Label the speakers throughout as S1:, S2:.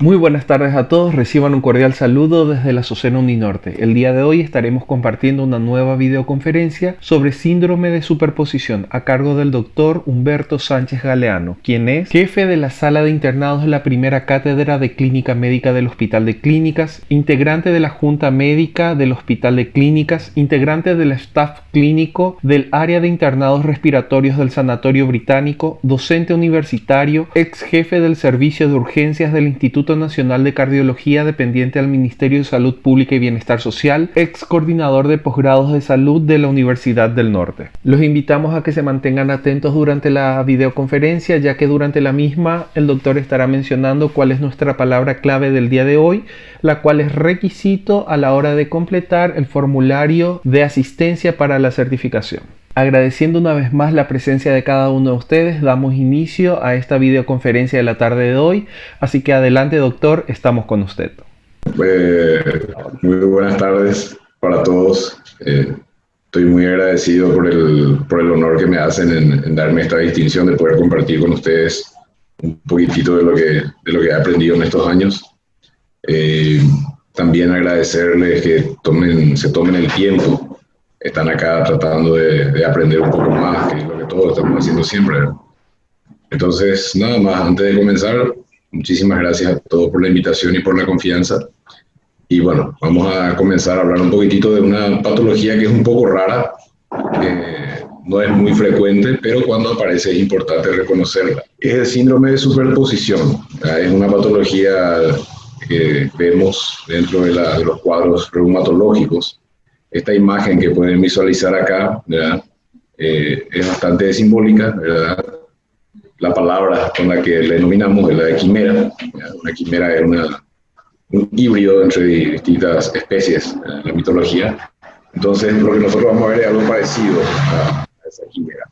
S1: Muy buenas tardes a todos, reciban un cordial saludo desde la Azucena Uninorte. El día de hoy estaremos compartiendo una nueva videoconferencia sobre síndrome de superposición a cargo del doctor Humberto Sánchez Galeano, quien es jefe de la sala de internados de la primera cátedra de Clínica Médica del Hospital de Clínicas, integrante de la Junta Médica del Hospital de Clínicas, integrante del staff clínico del área de internados respiratorios del Sanatorio Británico, docente universitario, ex jefe del servicio de urgencias del Instituto Nacional de Cardiología dependiente al Ministerio de Salud Pública y Bienestar Social, ex coordinador de posgrados de salud de la Universidad del Norte. Los invitamos a que se mantengan atentos durante la videoconferencia, ya que durante la misma el doctor estará mencionando cuál es nuestra palabra clave del día de hoy, la cual es requisito a la hora de completar el formulario de asistencia para la certificación. Agradeciendo una vez más la presencia de cada uno de ustedes, damos inicio a esta videoconferencia de la tarde de hoy. Así que adelante, doctor, estamos con usted.
S2: Muy buenas tardes para todos. Estoy muy agradecido por el honor que me hacen en darme esta distinción de poder compartir con ustedes un poquitito de lo que he aprendido en estos años. También agradecerles que se tomen el tiempo. Están acá tratando de aprender un poco más, que es lo que todos estamos haciendo siempre. Entonces, nada más, antes de comenzar, muchísimas gracias a todos por la invitación y por la confianza. Y bueno, vamos a comenzar a hablar un poquitito de una patología que es un poco rara, no es muy frecuente, pero cuando aparece es importante reconocerla. Es el síndrome de superposición. Es una patología que vemos dentro de los cuadros reumatológicos. Esta imagen que pueden visualizar acá, ¿verdad? Es bastante simbólica, ¿verdad? La palabra con la que le denominamos es la de quimera. ¿Verdad? Una quimera es un híbrido entre distintas especies en la mitología. Entonces, lo que nosotros vamos a ver es algo parecido a esa quimera.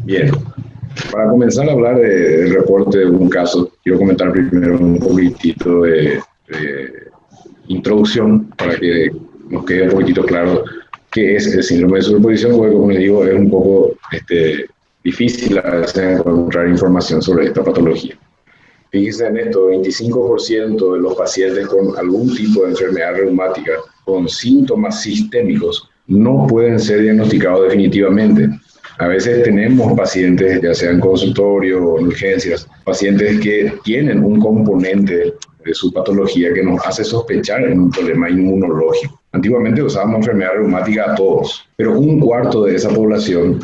S2: Bien, para comenzar a hablar del reporte de un caso, quiero comentar primero un poquitito de introducción para que nos quede un poquitito claro qué es el síndrome de superposición, porque como les digo, es un poco difícil a veces encontrar información sobre esta patología. Fíjense en esto, 25% de los pacientes con algún tipo de enfermedad reumática con síntomas sistémicos no pueden ser diagnosticados definitivamente. A veces tenemos pacientes, ya sea en consultorio o en urgencias, pacientes que tienen un componente de su patología que nos hace sospechar en un problema inmunológico. Antiguamente usábamos enfermedad reumática a todos, pero un cuarto de esa población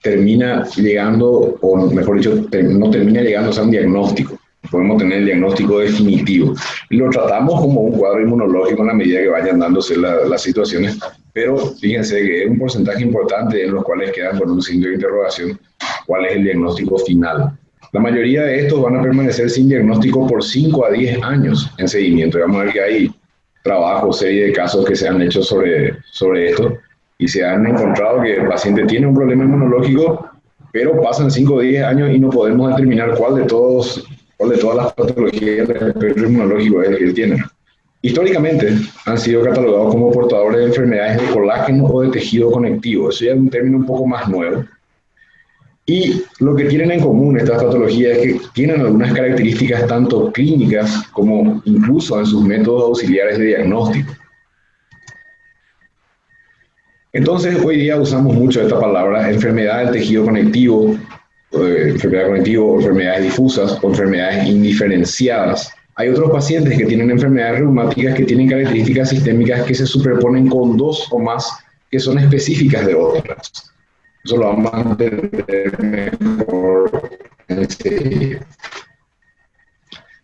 S2: termina llegando, o mejor dicho, no termina llegando a un diagnóstico. Podemos tener el diagnóstico definitivo. Y lo tratamos como un cuadro inmunológico en la medida que vayan dándose las situaciones, pero fíjense que es un porcentaje importante en los cuales quedan con un signo de interrogación cuál es el diagnóstico final. La mayoría de estos van a permanecer sin diagnóstico por 5 a 10 años en seguimiento. Vamos a ver que hay trabajos, serie de casos que se han hecho sobre esto y se han encontrado que el paciente tiene un problema inmunológico, pero pasan 5 o 10 años y no podemos determinar cuál de todas las patologías del espectro inmunológico es el que él tiene. Históricamente han sido catalogados como portadores de enfermedades de colágeno o de tejido conectivo. Eso ya es un término un poco más nuevo. Y lo que tienen en común estas patologías es que tienen algunas características tanto clínicas como incluso en sus métodos auxiliares de diagnóstico. Entonces, hoy día usamos mucho esta palabra enfermedad del tejido conectivo, enfermedades difusas o enfermedades indiferenciadas. Hay otros pacientes que tienen enfermedades reumáticas que tienen características sistémicas que se superponen con 2 o más que son específicas de otras. Eso lo vamos a entender mejor enseguida.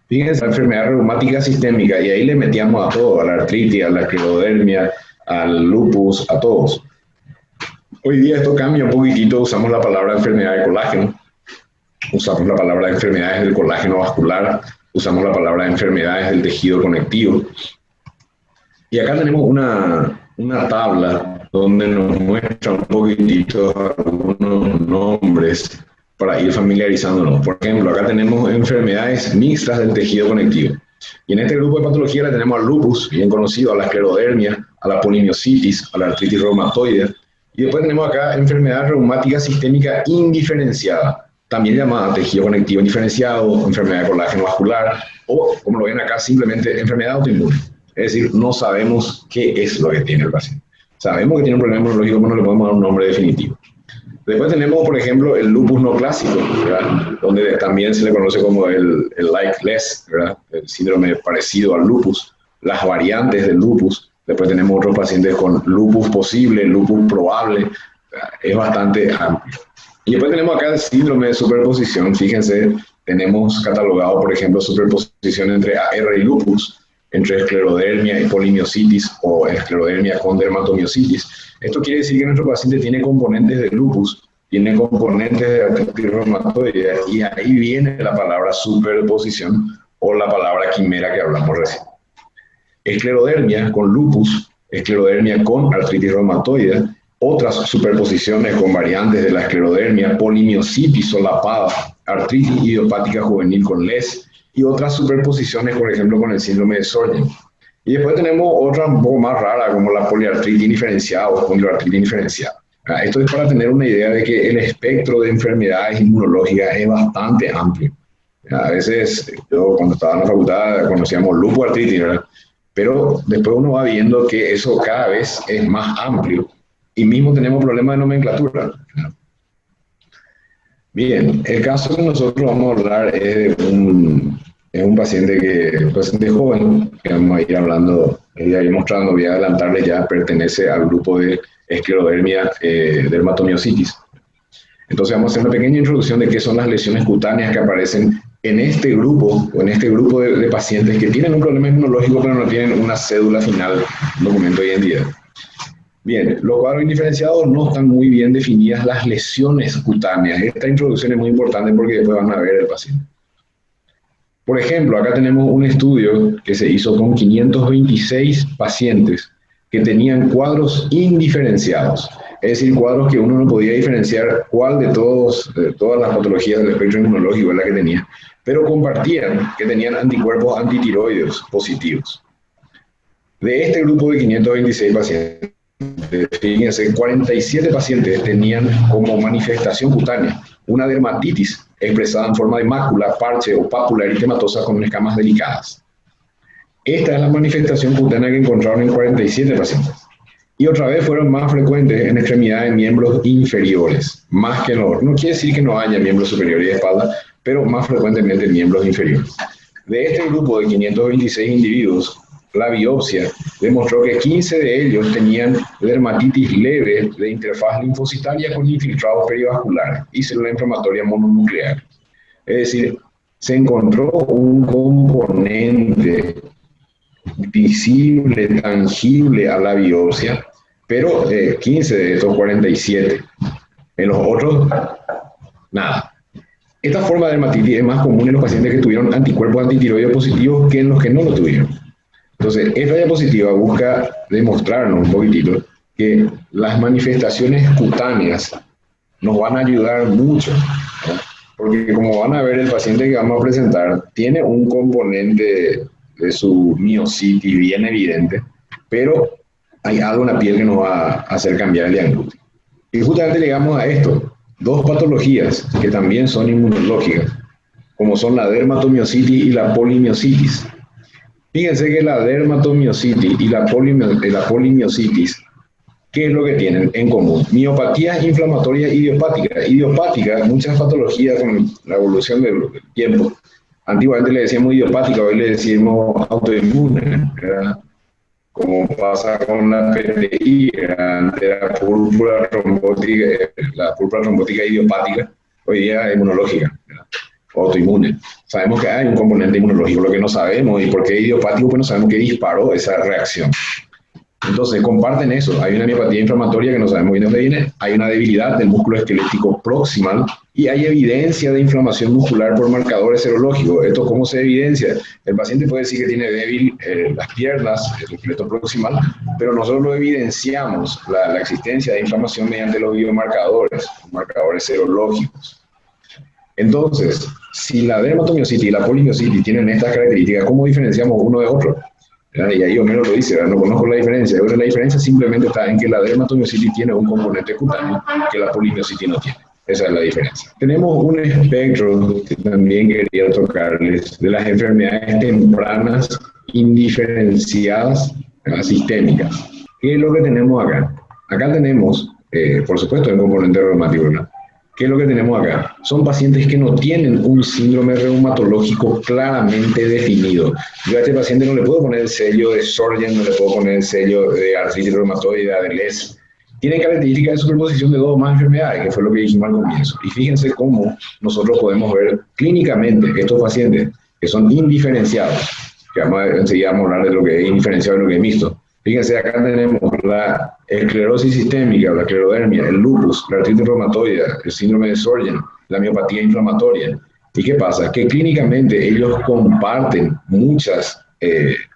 S2: Fíjense, la enfermedad reumática sistémica, y ahí le metíamos a todo, a la artritis, a la esclerodermia, al lupus, a todos. Hoy día esto cambia un poquitito, usamos la palabra enfermedad de colágeno, usamos la palabra enfermedades del colágeno vascular, usamos la palabra enfermedades del tejido conectivo. Y acá tenemos una tabla donde nos muestra un poquitito algunos nombres para ir familiarizándonos. Por ejemplo, acá tenemos enfermedades mixtas del tejido conectivo. Y en este grupo de patología le tenemos al lupus, bien conocido, a la esclerodermia, a la polimiositis, a la artritis reumatoide. Y después tenemos acá enfermedad reumática sistémica indiferenciada. también llamada tejido conectivo indiferenciado, enfermedad de colágeno vascular, o, como lo ven acá, simplemente enfermedad autoinmune. Es decir, no sabemos qué es lo que tiene el paciente. Sabemos que tiene un problema inmunológico, pero no le podemos dar un nombre definitivo. Después tenemos, por ejemplo, el lupus no clásico, ¿verdad? Donde también se le conoce como el like-less, ¿verdad? El síndrome parecido al lupus, las variantes del lupus. Después tenemos otros pacientes con lupus posible, lupus probable, ¿verdad? Es bastante amplio. Y después tenemos acá el síndrome de superposición. Fíjense, tenemos catalogado, por ejemplo, superposición entre AR y lupus, entre esclerodermia y polimiositis o esclerodermia con dermatomiositis. Esto quiere decir que nuestro paciente tiene componentes de lupus, tiene componentes de artritis reumatoide, y ahí viene la palabra superposición o la palabra quimera que hablamos recién. Esclerodermia con lupus, esclerodermia con artritis reumatoide, otras superposiciones con variantes de la esclerodermia, polimiositis solapada, artritis idiopática juvenil con LES, y otras superposiciones, por ejemplo, con el síndrome de Sjögren. Y después tenemos otra un poco más rara, como la poliartritis indiferenciada o condroartritis indiferenciada. Esto es para tener una idea de que el espectro de enfermedades inmunológicas es bastante amplio. A veces, yo cuando estaba en la facultad conocíamos lupus artritis, ¿verdad? Pero después uno va viendo que eso cada vez es más amplio y mismo tenemos problemas de nomenclatura. Bien, el caso que nosotros vamos a hablar es de un paciente joven, que vamos a ir hablando, voy a ir mostrando, voy a adelantarle ya, pertenece al grupo de esclerodermia dermatomiositis. Entonces vamos a hacer una pequeña introducción de qué son las lesiones cutáneas que aparecen en este grupo, o en este grupo de pacientes que tienen un problema inmunológico pero no tienen una cédula final, un documento de identidad. Bien, los cuadros indiferenciados no están muy bien definidas las lesiones cutáneas. Esta introducción es muy importante porque después van a ver el paciente. Por ejemplo, acá tenemos un estudio que se hizo con 526 pacientes que tenían cuadros indiferenciados. Es decir, cuadros que uno no podía diferenciar cuál de todas las patologías del espectro inmunológico es la que tenía, pero compartían que tenían anticuerpos antitiroideos positivos. De este grupo de 526 pacientes, fíjense, 47 pacientes tenían como manifestación cutánea una dermatitis expresada en forma de mácula, parche o pápula eritematosa con escamas delicadas. Esta es la manifestación cutánea que encontraron en 47 pacientes. Y otra vez fueron más frecuentes en extremidades de miembros inferiores, más que en los... No quiere decir que no haya miembros superiores de espalda, pero más frecuentemente en miembros inferiores. De este grupo de 526 individuos, la biopsia demostró que 15 de ellos tenían dermatitis leve de interfaz linfocitaria con infiltrados perivasculares y célula inflamatoria mononuclear. Es decir, se encontró un componente visible, tangible a la biopsia, pero 15 de estos 47. En los otros, nada. Esta forma de dermatitis es más común en los pacientes que tuvieron anticuerpos antitiroides positivos que en los que no lo tuvieron. Entonces, esta diapositiva busca demostrarnos un poquitito que las manifestaciones cutáneas nos van a ayudar mucho, ¿no? Porque como van a ver, el paciente que vamos a presentar tiene un componente de su miositis bien evidente, pero hay algo en la piel que nos va a hacer cambiar el diagnóstico. Y justamente llegamos a esto, dos patologías que también son inmunológicas, como son la dermatomiositis y la polimiositis. Fíjense que la dermatomiositis y la polimiositis, ¿qué es lo que tienen en común? Miopatías inflamatorias idiopáticas. Idiopáticas, muchas patologías con la evolución del tiempo. Antiguamente le decíamos idiopática, hoy le decimos autoinmune, ¿verdad? Como pasa con la PTI, ante la púrpura trombótica idiopática, hoy día es inmunológica, ¿verdad? Autoinmune. Sabemos que hay un componente inmunológico, lo que no sabemos, y por qué idiopático, pues no sabemos qué disparó esa reacción. Entonces, comparten eso. Hay una miopatía inflamatoria que no sabemos bien de dónde viene, hay una debilidad del músculo esquelético proximal y hay evidencia de inflamación muscular por marcadores serológicos. ¿Esto cómo se evidencia? El paciente puede decir que tiene débil las piernas, el esqueleto proximal, pero nosotros lo evidenciamos, la existencia de inflamación mediante los biomarcadores, marcadores serológicos. Entonces, si la dermatomiositis y la polimiositis tienen estas características, ¿cómo diferenciamos uno de otro? Y ahí Homero lo dice, no conozco la diferencia. La diferencia simplemente está en que la dermatomiositis tiene un componente cutáneo que la polimiositis no tiene. Esa es la diferencia. Tenemos un espectro que también quería tocarles de las enfermedades tempranas indiferenciadas, sistémicas. ¿Qué es lo que tenemos acá? Acá tenemos, por supuesto, el componente reumático, ¿verdad? ¿Qué es lo que tenemos acá? Son pacientes que no tienen un síndrome reumatológico claramente definido. Yo a este paciente no le puedo poner el sello de Sjögren, no le puedo poner el sello de artritis reumatoide, de Les. Tienen características de superposición de dos o más enfermedades, que fue lo que dijimos al comienzo. Y fíjense cómo nosotros podemos ver clínicamente estos pacientes que son indiferenciados, que enseguida vamos a hablar de lo que es indiferenciado y lo que es mixto. Fíjense, acá tenemos la esclerosis sistémica, la esclerodermia, el lupus, la artritis reumatoide, el síndrome de Sjögren, la miopatía inflamatoria. ¿Y qué pasa? Que clínicamente ellos comparten muchas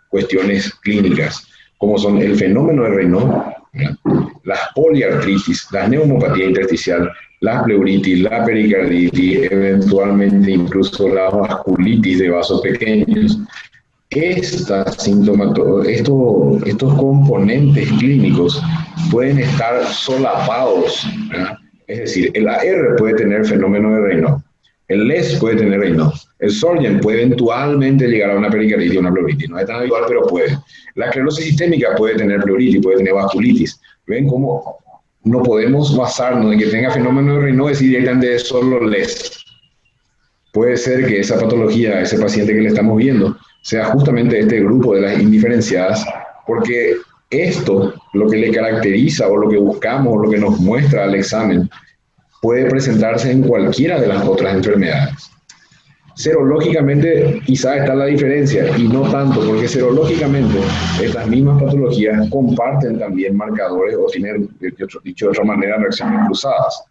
S2: cuestiones clínicas, como son el fenómeno de Raynaud, las poliartritis, la neumopatía intersticial, la pleuritis, la pericarditis, eventualmente incluso la vasculitis de vasos pequeños. Estos componentes clínicos pueden estar solapados, ¿verdad? Es decir, el AR puede tener fenómeno de Raynaud, el Les puede tener Raynaud, el Sjögren puede eventualmente llegar a una pericarditis o una pleuritis, no es tan habitual, pero puede. La esclerosis sistémica puede tener pleuritis, puede tener vasculitis. ¿Ven cómo no podemos basarnos en que tenga fenómeno de Raynaud y decir directamente solo Les? Puede ser que esa patología, ese paciente que le estamos viendo, sea justamente este grupo de las indiferenciadas, porque esto, lo que le caracteriza o lo que buscamos o lo que nos muestra al examen, puede presentarse en cualquiera de las otras enfermedades. Serológicamente quizá está la diferencia, y no tanto, porque serológicamente estas mismas patologías comparten también marcadores o tienen, dicho de otra manera, reacciones cruzadas.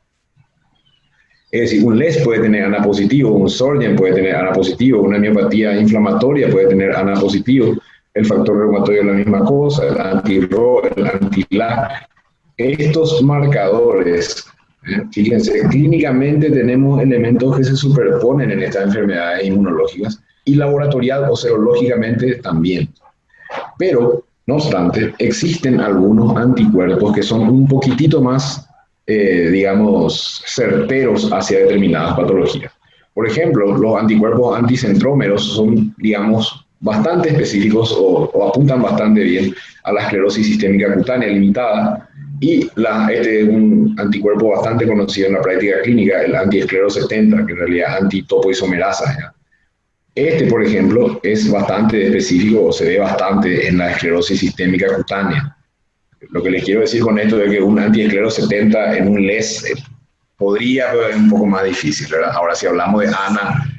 S2: Es decir, un Les puede tener ANA positivo, un Sjögren puede tener ANA positivo, una miopatía inflamatoria puede tener ANA positivo, el factor reumatoide es la misma cosa, el anti-RO, el anti-LA. Estos marcadores, fíjense, clínicamente tenemos elementos que se superponen en estas enfermedades inmunológicas y laboratorial o serológicamente también. Pero, no obstante, existen algunos anticuerpos que son un poquitito más digamos, certeros hacia determinadas patologías. Por ejemplo, los anticuerpos anticentrómeros son, digamos, bastante específicos o apuntan bastante bien a la esclerosis sistémica cutánea limitada, y un anticuerpo bastante conocido en la práctica clínica, el antiescleros 70, que en realidad es antitopoisomerasa, ¿ya? Por ejemplo, es bastante específico o se ve bastante en la esclerosis sistémica cutánea. Lo que les quiero decir con esto es que un antiescleros 70 en un Les podría, pero es un poco más difícil, ¿verdad? Ahora, si hablamos de ANA,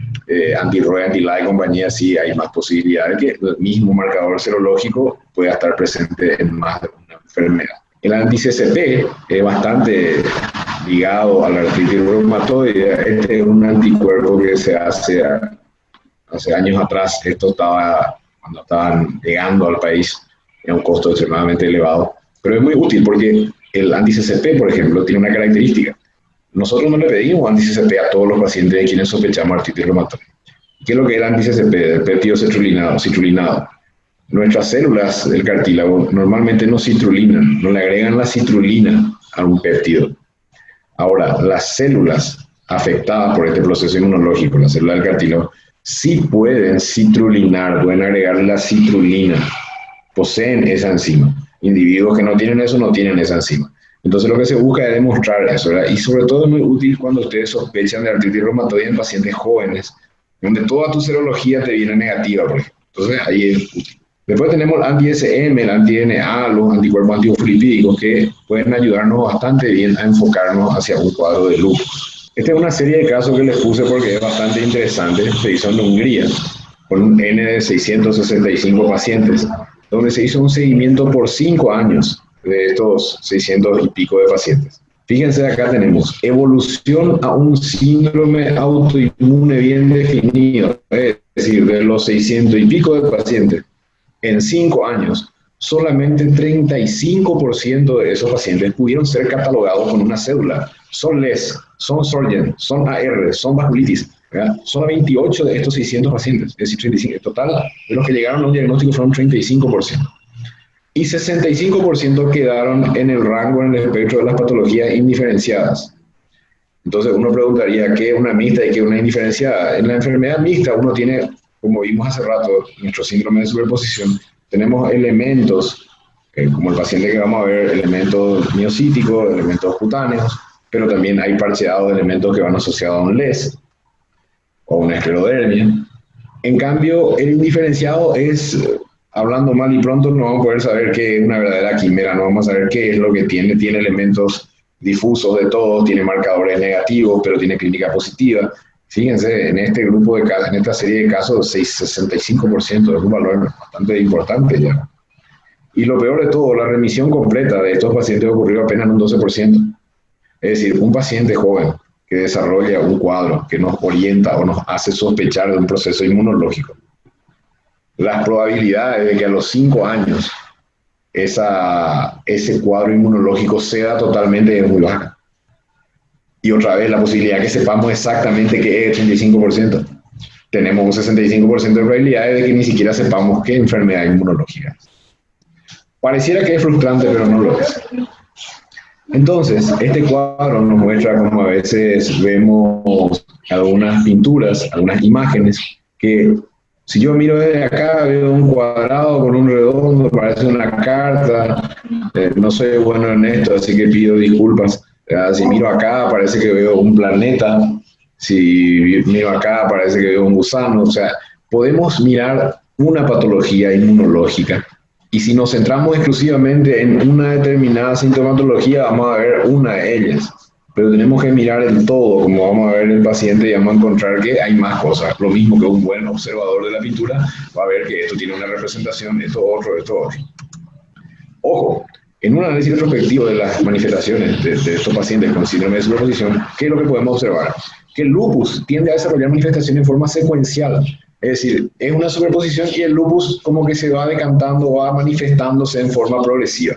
S2: anti-ROE, anti-LA y compañía, sí hay más posibilidades de que el mismo marcador serológico pueda estar presente en más de una enfermedad. El anti-CCP es bastante ligado a la artritis reumatoide. Este es un anticuerpo que se hace años atrás. Esto estaba cuando estaban llegando al país, era un costo extremadamente elevado. Pero es muy útil porque el anti-CCP, por ejemplo, tiene una característica. Nosotros no le pedimos anti-CCP a todos los pacientes de quienes sospechamos artritis reumatoide. ¿Qué es lo que es el anti-CCP? El péptido citrulinado. Nuestras células del cartílago normalmente no citrulinan, no le agregan la citrulina a un péptido. Ahora, las células afectadas por este proceso inmunológico, las células del cartílago, sí pueden citrulinar, pueden agregar la citrulina, poseen esa enzima. Individuos que no tienen eso, no tienen esa enzima. Entonces lo que se busca es demostrar eso, ¿verdad? Y sobre todo es muy útil cuando ustedes sospechan de artritis reumatoide en pacientes jóvenes, donde toda tu serología te viene negativa, por ejemplo. Entonces ahí es útil. Después tenemos el anti-SM, el anti-DNA, los anticuerpos antifosfolipídicos, que pueden ayudarnos bastante bien a enfocarnos hacia un cuadro de lupus. Esta es una serie de casos que les puse porque es bastante interesante. Se hizo en Hungría, con un N de 665 pacientes, donde se hizo un seguimiento por 5 años de estos 600 y pico de pacientes. Fíjense, acá tenemos evolución a un síndrome autoinmune bien definido, es decir, de los 600 y pico de pacientes, en 5 años, solamente 35% de esos pacientes pudieron ser catalogados con una cédula. Son Les, son Sjögren, son AR, son vasculitis. ¿Verdad? Solo 28 de estos 600 pacientes, es decir, 35. En total, de los que llegaron a un diagnóstico fueron 35%. Y 65% quedaron en el rango, en el espectro de las patologías indiferenciadas. Entonces uno preguntaría, ¿qué es una mixta y qué es una indiferenciada? En la enfermedad mixta uno tiene, como vimos hace rato, nuestro síndrome de superposición, tenemos elementos, como el paciente que vamos a ver, elementos miocíticos, elementos cutáneos, pero también hay parcheados de elementos que van asociados a un LES o una esclerodermia. En cambio, el indiferenciado es, hablando mal y pronto, no vamos a poder saber qué es una verdadera quimera, no vamos a saber qué es lo que tiene elementos difusos de todo, tiene marcadores negativos, pero tiene clínica positiva. Fíjense, en este grupo de casos, en esta serie de casos, 65% es un valor bastante importante ya. Y lo peor de todo, la remisión completa de estos pacientes ocurrió apenas en un 12%. Es decir, un paciente joven que desarrolla un cuadro que nos orienta o nos hace sospechar de un proceso inmunológico, las probabilidades de que a los 5 años ese cuadro inmunológico ceda totalmente es muy baja. Y otra vez, la posibilidad que sepamos exactamente qué es 35%. Tenemos un 65% de probabilidades de que ni siquiera sepamos qué enfermedad inmunológica es. Pareciera que es frustrante, pero no lo es. Entonces, este cuadro nos muestra cómo a veces vemos algunas pinturas, algunas imágenes, que si yo miro desde acá veo un cuadrado con un redondo, parece una carta, no soy bueno en esto, así que pido disculpas. Si miro acá parece que veo un planeta, si miro acá parece que veo un gusano, o sea, podemos mirar una patología inmunológica. Y si nos centramos exclusivamente en una determinada sintomatología, vamos a ver una de ellas. Pero tenemos que mirar el todo, como vamos a ver el paciente, y vamos a encontrar que hay más cosas. Lo mismo que un buen observador de la pintura va a ver que esto tiene una representación, esto otro, esto otro. Ojo, en un análisis retrospectivo de las manifestaciones de estos pacientes con síndrome de superposición, ¿qué es lo que podemos observar? Que el lupus tiende a desarrollar manifestaciones en forma secuencial. Es decir, es una superposición y el lupus como que se va decantando, va manifestándose en forma progresiva.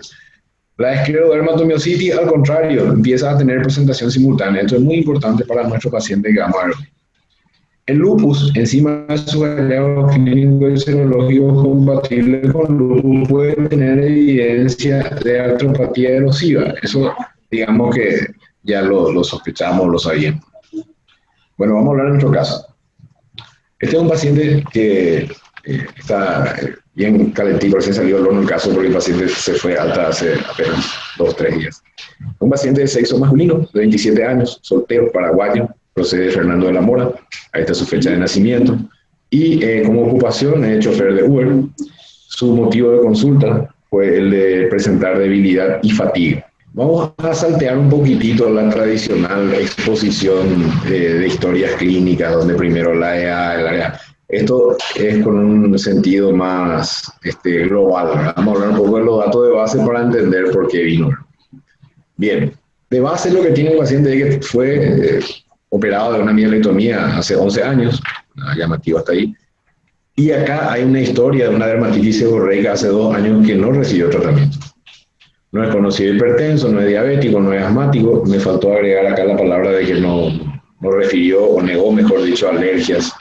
S2: La esclerodermatomiositis, al contrario, empieza a tener presentación simultánea. Esto es muy importante para nuestro paciente que vamos a ver. El lupus, encima de sus hallazgos clínicos y serológicos compatibles con lupus, puede tener evidencia de artropatía erosiva. Eso, digamos que ya lo sospechamos, lo sabíamos. Bueno, vamos a hablar de nuestro caso. Este es un paciente que está bien calentito, recién salió el horno el caso porque el paciente se fue alta hace apenas 2 o 3 días. Un paciente de sexo masculino, de 27 años, soltero, paraguayo, procede de Fernando de la Mora, ahí está su fecha de nacimiento, y como ocupación es chofer de Uber. Su motivo de consulta fue el de presentar debilidad y fatiga. Vamos a saltear un poquitito la tradicional exposición de historias clínicas, donde primero la EA, la EA. Esto es con un sentido más global, ¿verdad? Vamos a hablar un poco de los datos de base para entender por qué vino. Bien, de base lo que tiene el paciente es que fue operado de una mielectomía hace 11 años, llamativo hasta ahí, y acá hay una historia de una dermatitis seborreica hace 2 años que no recibió tratamiento. No es conocido hipertenso, no es diabético, no es asmático. Me faltó agregar acá la palabra de que no refirió o negó, mejor dicho, alergias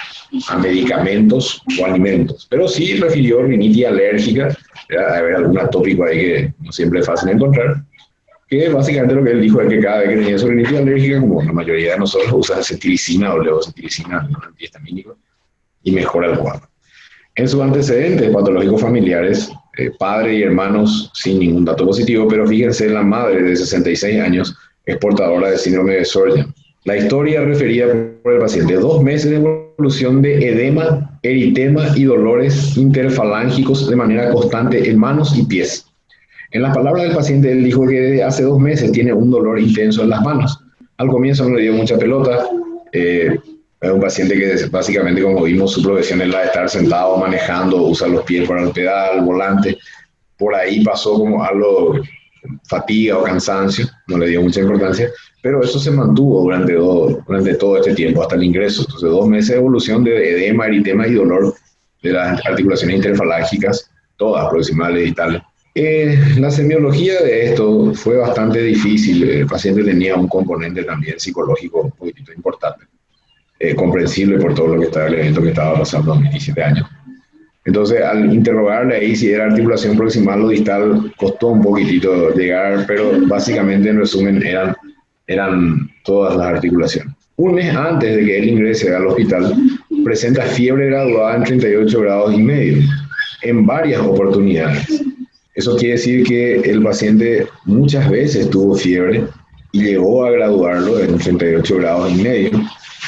S2: a medicamentos o alimentos. Pero sí refirió rinitis alérgica. A ver, algún atópico ahí que no siempre es fácil encontrar. Que básicamente lo que él dijo es que cada vez que tenía su rinitis alérgica, como la mayoría de nosotros, usa cetirizina o levocetirizina, ¿no? Antihistamínico, y mejora el cuadro. En sus antecedentes patológicos familiares, padre y hermanos sin ningún dato positivo, pero fíjense, la madre de 66 años es portadora de síndrome de Sjögren. La historia referida por el paciente: 2 meses de evolución de edema, eritema y dolores interfalángicos de manera constante en manos y pies. En las palabras del paciente, él dijo que desde hace 2 meses tiene un dolor intenso en las manos. Al comienzo no le dio mucha pelota. Es un paciente que básicamente, como vimos, su profesión es la de estar sentado manejando, usa los pies para el pedal, volante. Por ahí pasó como algo, fatiga o cansancio, no le dio mucha importancia, pero eso se mantuvo durante todo este tiempo, hasta el ingreso. Entonces, 2 meses de evolución de edema, eritema y dolor de las articulaciones interfalángicas, todas proximales y tales. La semiología de esto fue bastante difícil. El paciente tenía un componente también psicológico un poquito importante. Comprensible por todo lo que estaba, el evento que estaba pasando a 17 años. Entonces, al interrogarle ahí si era articulación proximal o distal, costó un poquitito llegar, pero básicamente, en resumen, eran todas las articulaciones. Un mes antes de que él ingrese al hospital, presenta fiebre graduada en 38 grados y medio en varias oportunidades. Eso quiere decir que el paciente muchas veces tuvo fiebre y llegó a graduarlo en 38 grados y medio.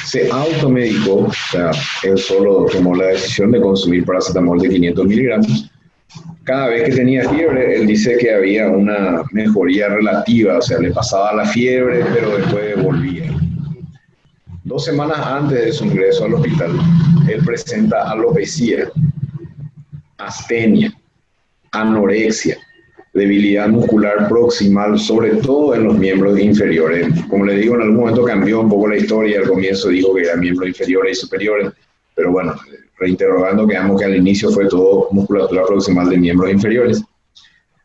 S2: Se automedicó, o sea, él solo tomó la decisión de consumir paracetamol de 500 miligramos. Cada vez que tenía fiebre, él dice que había una mejoría relativa, o sea, le pasaba la fiebre, pero después volvía. 2 semanas antes de su ingreso al hospital, él presenta alopecia, astenia, anorexia, debilidad muscular proximal, sobre todo en los miembros inferiores. Como les digo, en algún momento cambió un poco la historia. Al comienzo dijo que eran miembros inferiores y superiores, pero bueno, reinterrogando, quedamos que al inicio fue todo musculatura proximal de miembros inferiores.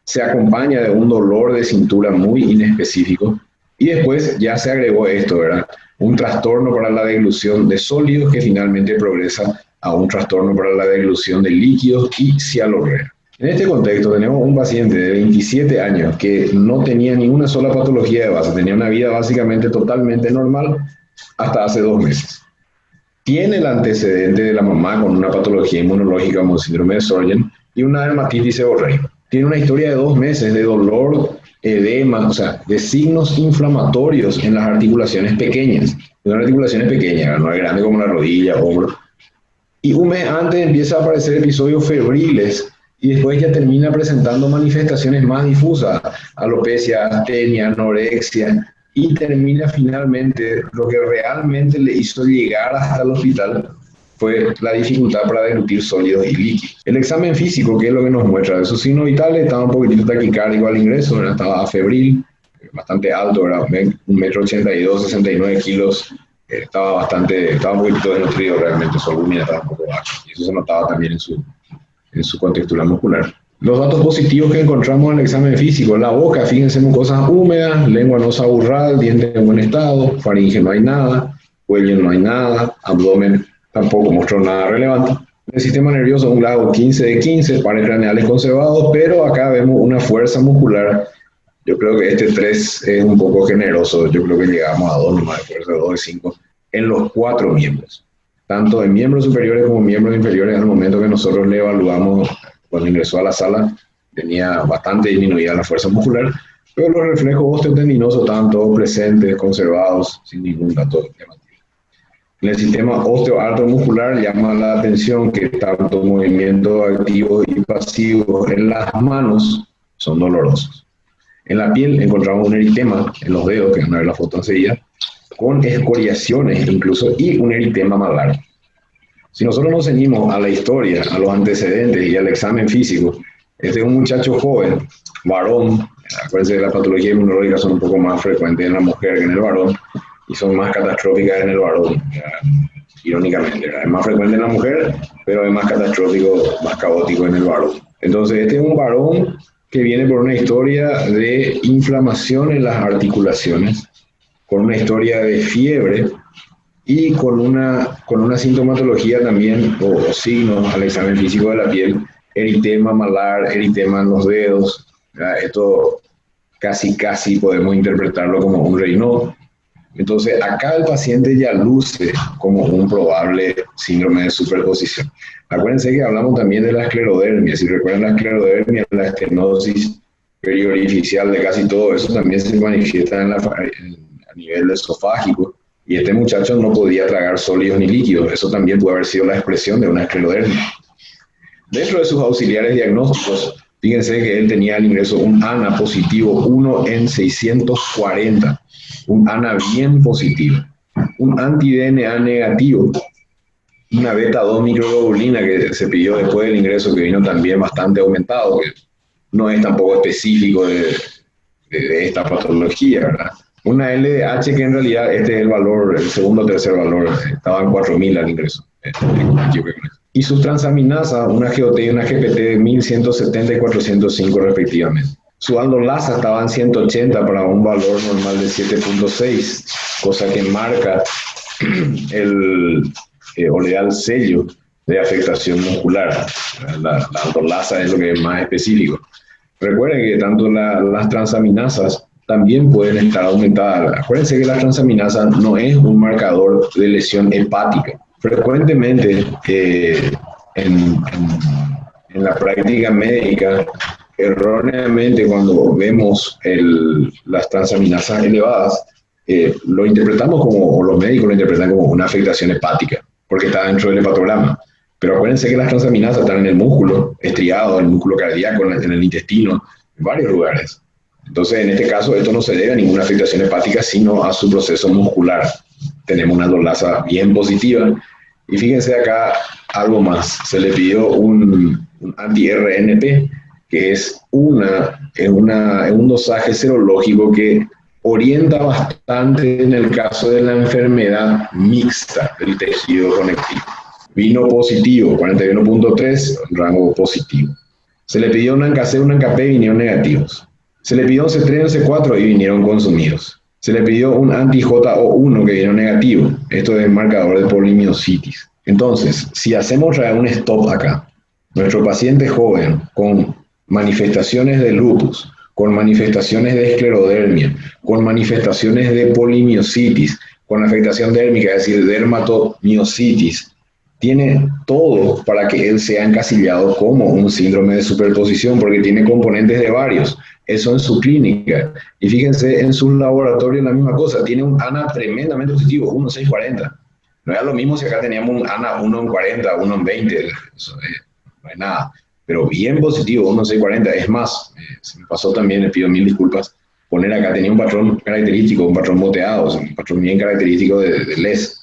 S2: Se acompaña de un dolor de cintura muy inespecífico y después ya se agregó esto, ¿verdad? Un trastorno para la deglución de sólidos que finalmente progresa a un trastorno para la deglución de líquidos y cialorrea. En este contexto tenemos un paciente de 27 años que no tenía ninguna sola patología de base, tenía una vida básicamente totalmente normal hasta hace 2 meses. Tiene el antecedente de la mamá con una patología inmunológica como síndrome de Sjögren y una dermatitis seborreica. Tiene una historia de 2 meses de dolor, edema, o sea, de signos inflamatorios en las articulaciones pequeñas. Son articulaciones pequeñas, no es grande como la rodilla, hombro. Y un mes antes empieza a aparecer episodios febriles y después ya termina presentando manifestaciones más difusas, alopecia, astenia, anorexia, y termina finalmente, lo que realmente le hizo llegar hasta el hospital fue la dificultad para deglutir sólidos y líquidos. El examen físico, que es lo que nos muestra de sus signos vitales, estaba un poquitito taquicárdico al ingreso, ¿verdad? Estaba febril, bastante alto, ¿verdad? 1,82 m, 69 kilos, estaba un poquito desnutrido realmente, su albúmina estaba un poco baja, y eso se notaba también en su contextura muscular. Los datos positivos que encontramos en el examen físico: la boca, fíjense, mucosas húmedas, lengua no saburral, dientes en buen estado, faringe no hay nada, cuello no hay nada, abdomen tampoco mostró nada relevante. El sistema nervioso, un grado 15 de 15, pares craneales conservados, pero acá vemos una fuerza muscular. Yo creo que este 3 es un poco generoso, yo creo que llegamos a 2 nomás de fuerza, 2 de 5, en los 4 miembros, tanto en miembros superiores como miembros inferiores. Al momento que nosotros le evaluamos, cuando ingresó a la sala, tenía bastante disminuida la fuerza muscular, pero los reflejos osteotendinosos estaban todos presentes, conservados, sin ningún dato llamativo. En el sistema osteoartromuscular llama la atención que tanto movimientos activos y pasivos en las manos son dolorosos. En la piel encontramos un eritema en los dedos, que van a ver la foto enseguida, con escoriaciones incluso, y un eritema malar. Si nosotros nos ceñimos a la historia, a los antecedentes y al examen físico, este es un muchacho joven, varón. Acuérdense que las patologías inmunológicas son un poco más frecuentes en la mujer que en el varón, y son más catastróficas en el varón, irónicamente. Es más frecuente en la mujer, pero es más catastrófico, más caótico en el varón. Entonces, este es un varón que viene por una historia de inflamación en las articulaciones, con una historia de fiebre y con una sintomatología también, o signos al examen físico de la piel: eritema malar, eritema en los dedos. Esto casi podemos interpretarlo como un Raynaud. Entonces, acá el paciente ya luce como un probable síndrome de superposición. Acuérdense que hablamos también de la esclerodermia. Si recuerdan la esclerodermia, la estenosis periorificial de casi todo eso también se manifiesta a nivel esofágico. Y este muchacho no podía tragar sólidos ni líquidos. Eso también puede haber sido la expresión de una esclerodermia. Dentro de sus auxiliares diagnósticos, fíjense que él tenía al ingreso un ANA positivo 1 en 640. Un ANA bien positivo, un anti-DNA negativo, una beta-2 microglobulina que se pidió después del ingreso, que vino también bastante aumentado, que no es tampoco específico de esta patología, ¿verdad? Una LDH que en realidad este es el valor, el segundo o tercer valor, estaba en 4.000 al ingreso. Y sus transaminasas, una GOT y una GPT de 1.170 y 405 respectivamente. Su aldolasa estaba en 180 para un valor normal de 7.6, cosa que marca o le da el sello de afectación muscular. La aldolasa es lo que es más específico. Recuerden que tanto las transaminasas también pueden estar aumentadas. Acuérdense que la transaminasa no es un marcador de lesión hepática. Frecuentemente en, en, en la práctica médica, erróneamente cuando vemos las transaminasas elevadas, lo interpretamos como, o los médicos lo interpretan como una afectación hepática, porque está dentro del hepatograma. Pero acuérdense que las transaminasas están en el músculo estriado, en el músculo cardíaco, en el intestino, en varios lugares. Entonces, en este caso, esto no se debe a ninguna afectación hepática, sino a su proceso muscular. Tenemos una dolasa bien positiva. Y fíjense acá algo más. Se le pidió un anti-RNP, que es un dosaje serológico que orienta bastante en el caso de la enfermedad mixta del tejido conectivo. Vino positivo, 41.3, rango positivo. Se le pidió un ANCA-C, un ANCA-P y vinieron negativos. Se le pidió un C3 y un C4 y vinieron consumidos. Se le pidió un anti-JO1 que vino negativo. Esto es marcador de polimiositis. Entonces, si hacemos un stop acá, nuestro paciente joven con manifestaciones de lupus, con manifestaciones de esclerodermia, con manifestaciones de polimiositis, con afectación dérmica, es decir, dermatomiositis, tiene todo para que él sea encasillado como un síndrome de superposición, porque tiene componentes de varios. Eso en su clínica. Y fíjense, en su laboratorio la misma cosa. Tiene un ANA tremendamente positivo, 1,640. No era lo mismo si acá teníamos un ANA 1,40, 1,20. Eso no es nada. Pero bien positivo, 1,640. Es más, se me pasó también, le pido mil disculpas, poner acá, tenía un patrón característico, un patrón moteado, un patrón bien característico de LES.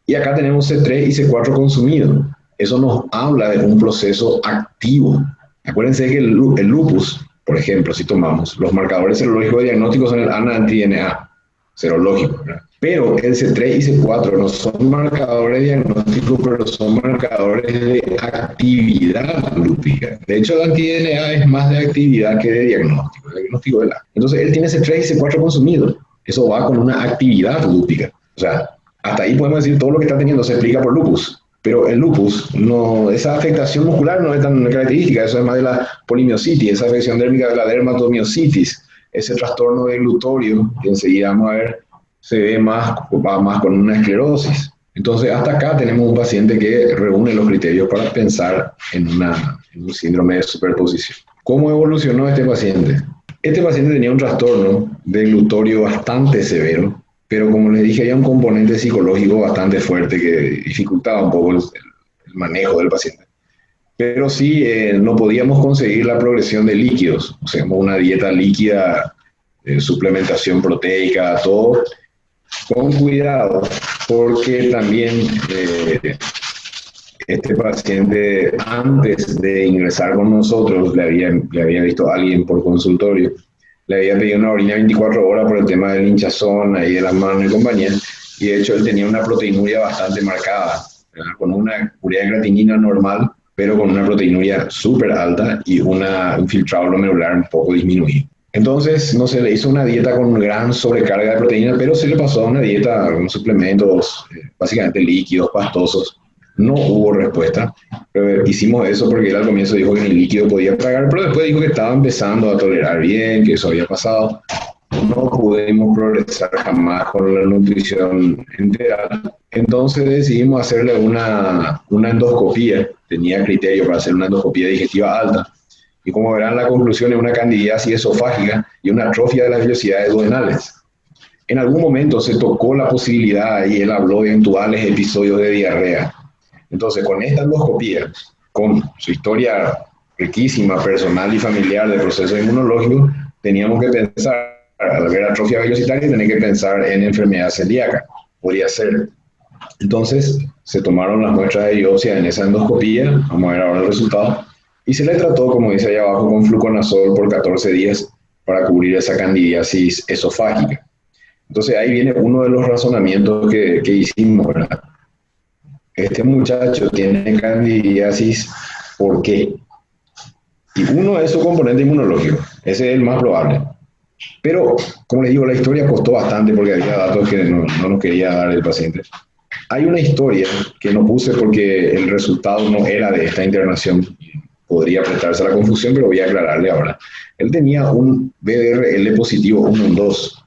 S2: Y acá tenemos C3 y C4 consumido. Eso nos habla de un proceso activo. Acuérdense que el lupus, por ejemplo, si tomamos, los marcadores serológicos diagnósticos son el ANA-anti-DNA, serológico, ¿verdad? Pero el C3 y C4 no son marcadores diagnósticos, pero son marcadores de actividad lúpica. De hecho, el anti-DNA es más de actividad que de diagnóstico de la. Entonces, él tiene C3 y C4 consumido. Eso va con una actividad lúpica. O sea, hasta ahí podemos decir todo lo que está teniendo se explica por lupus. Pero el lupus, no, esa afectación muscular no es tan característica, eso es más de la polimiositis, esa afección dérmica de la dermatomiositis, ese trastorno del glutorio, que enseguida vamos a ver, se ve va más con una esclerosis. Entonces, hasta acá tenemos un paciente que reúne los criterios para pensar en un síndrome de superposición. ¿Cómo evolucionó este paciente? Este paciente tenía un trastorno de glutorio bastante severo, pero como les dije, había un componente psicológico bastante fuerte que dificultaba un poco el manejo del paciente. Pero sí, no podíamos conseguir la progresión de líquidos. O sea, una dieta líquida, suplementación proteica, todo con cuidado, porque también este paciente, antes de ingresar con nosotros, le había visto a alguien por consultorio, le había pedido una orina 24 horas por el tema del hinchazón, ahí de las manos y compañía, y de hecho él tenía una proteinuria bastante marcada, ¿verdad? Con una urea de creatinina normal, pero con una proteinuria súper alta y un filtrado glomerular un poco disminuido. Entonces, no se le hizo una dieta con gran sobrecarga de proteína, pero se le pasó a una dieta con suplementos, básicamente líquidos, pastosos. No hubo respuesta. Pero hicimos eso porque él al comienzo dijo que ni líquido podía tragar, pero después dijo que estaba empezando a tolerar bien, que eso había pasado. No pudimos progresar jamás con la nutrición entera. Entonces decidimos hacerle una endoscopía. Tenía criterio para hacer una endoscopía digestiva alta. Y como verán, la conclusión es una candidiasis esofágica y una atrofia de las velocidades duodenales. En algún momento se tocó la posibilidad y él habló de eventuales episodios de diarrea. Entonces, con esta endoscopía, con su historia riquísima, personal y familiar de proceso inmunológico, teníamos que pensar, al ver atrofia velocitaria, tener que pensar en enfermedad celíaca. Podría ser. Entonces, se tomaron las muestras de biopsia en esa endoscopía, vamos a ver ahora el resultado, y se le trató, como dice ahí abajo, con fluconazol por 14 días para cubrir esa candidiasis esofágica. Entonces, ahí viene uno de los razonamientos que hicimos, ¿verdad? Este muchacho tiene candidiasis, ¿por qué? Y uno es su componente inmunológico, ese es el más probable. Pero, como les digo, la historia costó bastante porque había datos que no nos quería dar el paciente. Hay una historia que no puse porque el resultado no era de esta internación. podría prestarse a la confusión, pero voy a aclararle ahora. Él tenía un BDRL positivo 1 en 2.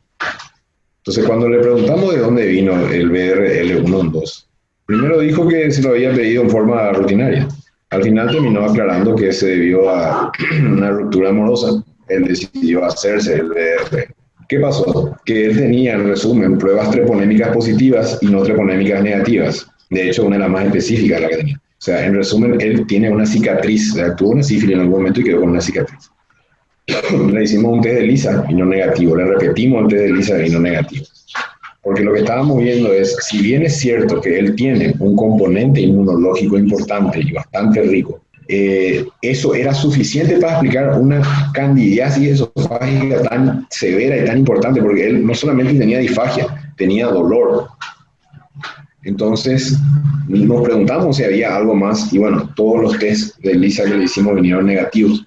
S2: Entonces, cuando le preguntamos de dónde vino el BDRL 1 en 2, primero dijo que se lo había pedido en forma rutinaria. Al final terminó aclarando que se debió a una ruptura amorosa. Él decidió hacerse el BDRL. ¿Qué pasó? Que él tenía, en resumen, pruebas treponémicas positivas y no treponémicas negativas. De hecho, una de las más específicas la que tenía. O sea, en resumen, él tiene una cicatriz. O sea, tuvo una sífilis en algún momento y quedó con una cicatriz. Le hicimos un test de ELISA, vino negativo. Le repetimos el test de ELISA, vino negativo. Porque lo que estábamos viendo es, si bien es cierto que él tiene un componente inmunológico importante y bastante rico, eso era suficiente para explicar una candidiasis esofágica tan severa y tan importante, porque él no solamente tenía disfagia, tenía dolor. Entonces, nos preguntamos si había algo más, y bueno, todos los test de ELISA que le hicimos vinieron negativos,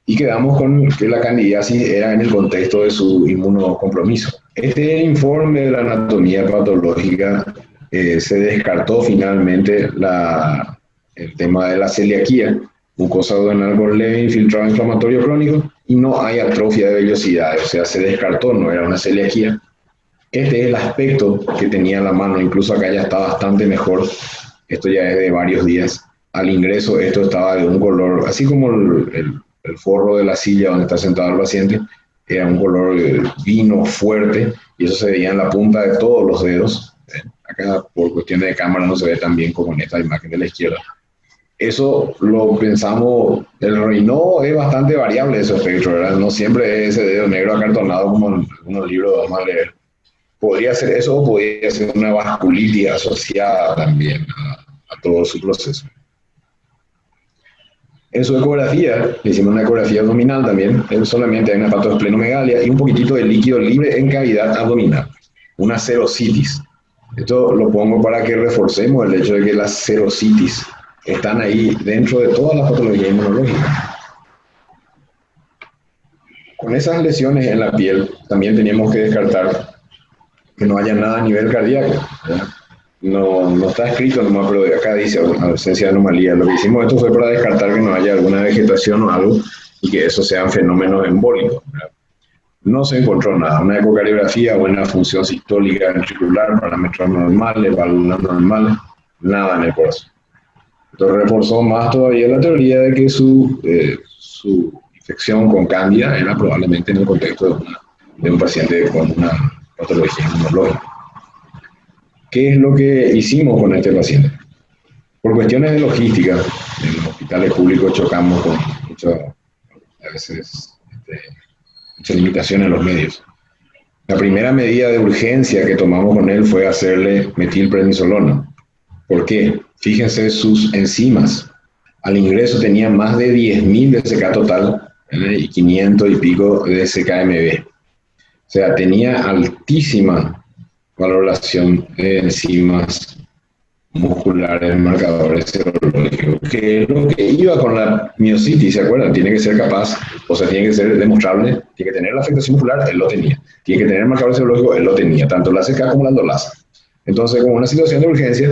S2: y quedamos con que la candidiasis era en el contexto de su inmunocompromiso. Este informe de la anatomía patológica se descartó finalmente el tema de la celiaquía, mucosa duodenal con leve infiltrado inflamatorio crónico, y no hay atrofia de vellosidades, o sea, se descartó, no era una celiaquía. Este es el aspecto que tenía en la mano, incluso acá ya está bastante mejor, esto ya es de varios días. Al ingreso esto estaba de un color, así como el forro de la silla donde está sentado el paciente, era un color vino fuerte, y eso se veía en la punta de todos los dedos. Acá por cuestiones de cámara no se ve tan bien como en esta imagen de la izquierda. Eso lo pensamos, el Raynaud es bastante variable ese espectro, ¿verdad? No siempre es ese dedo negro acartonado como en algunos libros vamos a leer. Podría ser eso, o podría ser una vasculitis asociada también a todo su proceso. En su ecografía, le hicimos una ecografía abdominal también, solamente hay una hepatosplenomegalia y un poquitito de líquido libre en cavidad abdominal, una serositis. Esto lo pongo para que reforcemos el hecho de que las serositis están ahí dentro de todas las patologías inmunológicas. Con esas lesiones en la piel, también teníamos que descartar que no haya nada a nivel cardíaco, ¿verdad? No está escrito nomás, pero acá dice ausencia de anomalía. Lo que hicimos esto fue para descartar que no haya alguna vegetación o algo y que eso sean fenómenos embólicos, ¿verdad? No se encontró nada. Una ecocardiografía, buena función sistólica ventricular, parámetros normales, válvulas normales, nada en el corazón. Entonces reforzó más todavía la teoría de que su infección con cándida era probablemente en el contexto de un paciente con una patología inmunológica. ¿Qué es lo que hicimos con este paciente? Por cuestiones de logística, en los hospitales públicos chocamos con a veces muchas limitaciones en los medios. La primera medida de urgencia que tomamos con él fue hacerle metilprednisolona. ¿Por qué? Fíjense sus enzimas. Al ingreso tenía más de 10.000 de CK total y 500 y pico de CKMB. O sea, tenía altísima valoración de enzimas musculares, marcadores serológicos, que es lo que iba con la miositis, ¿se acuerdan? Tiene que ser capaz, o sea, tiene que ser demostrable, tiene que tener la afectación muscular, él lo tenía. Tiene que tener marcadores serológicos, él lo tenía, tanto la CK como la endolasa. Entonces, como una situación de urgencia,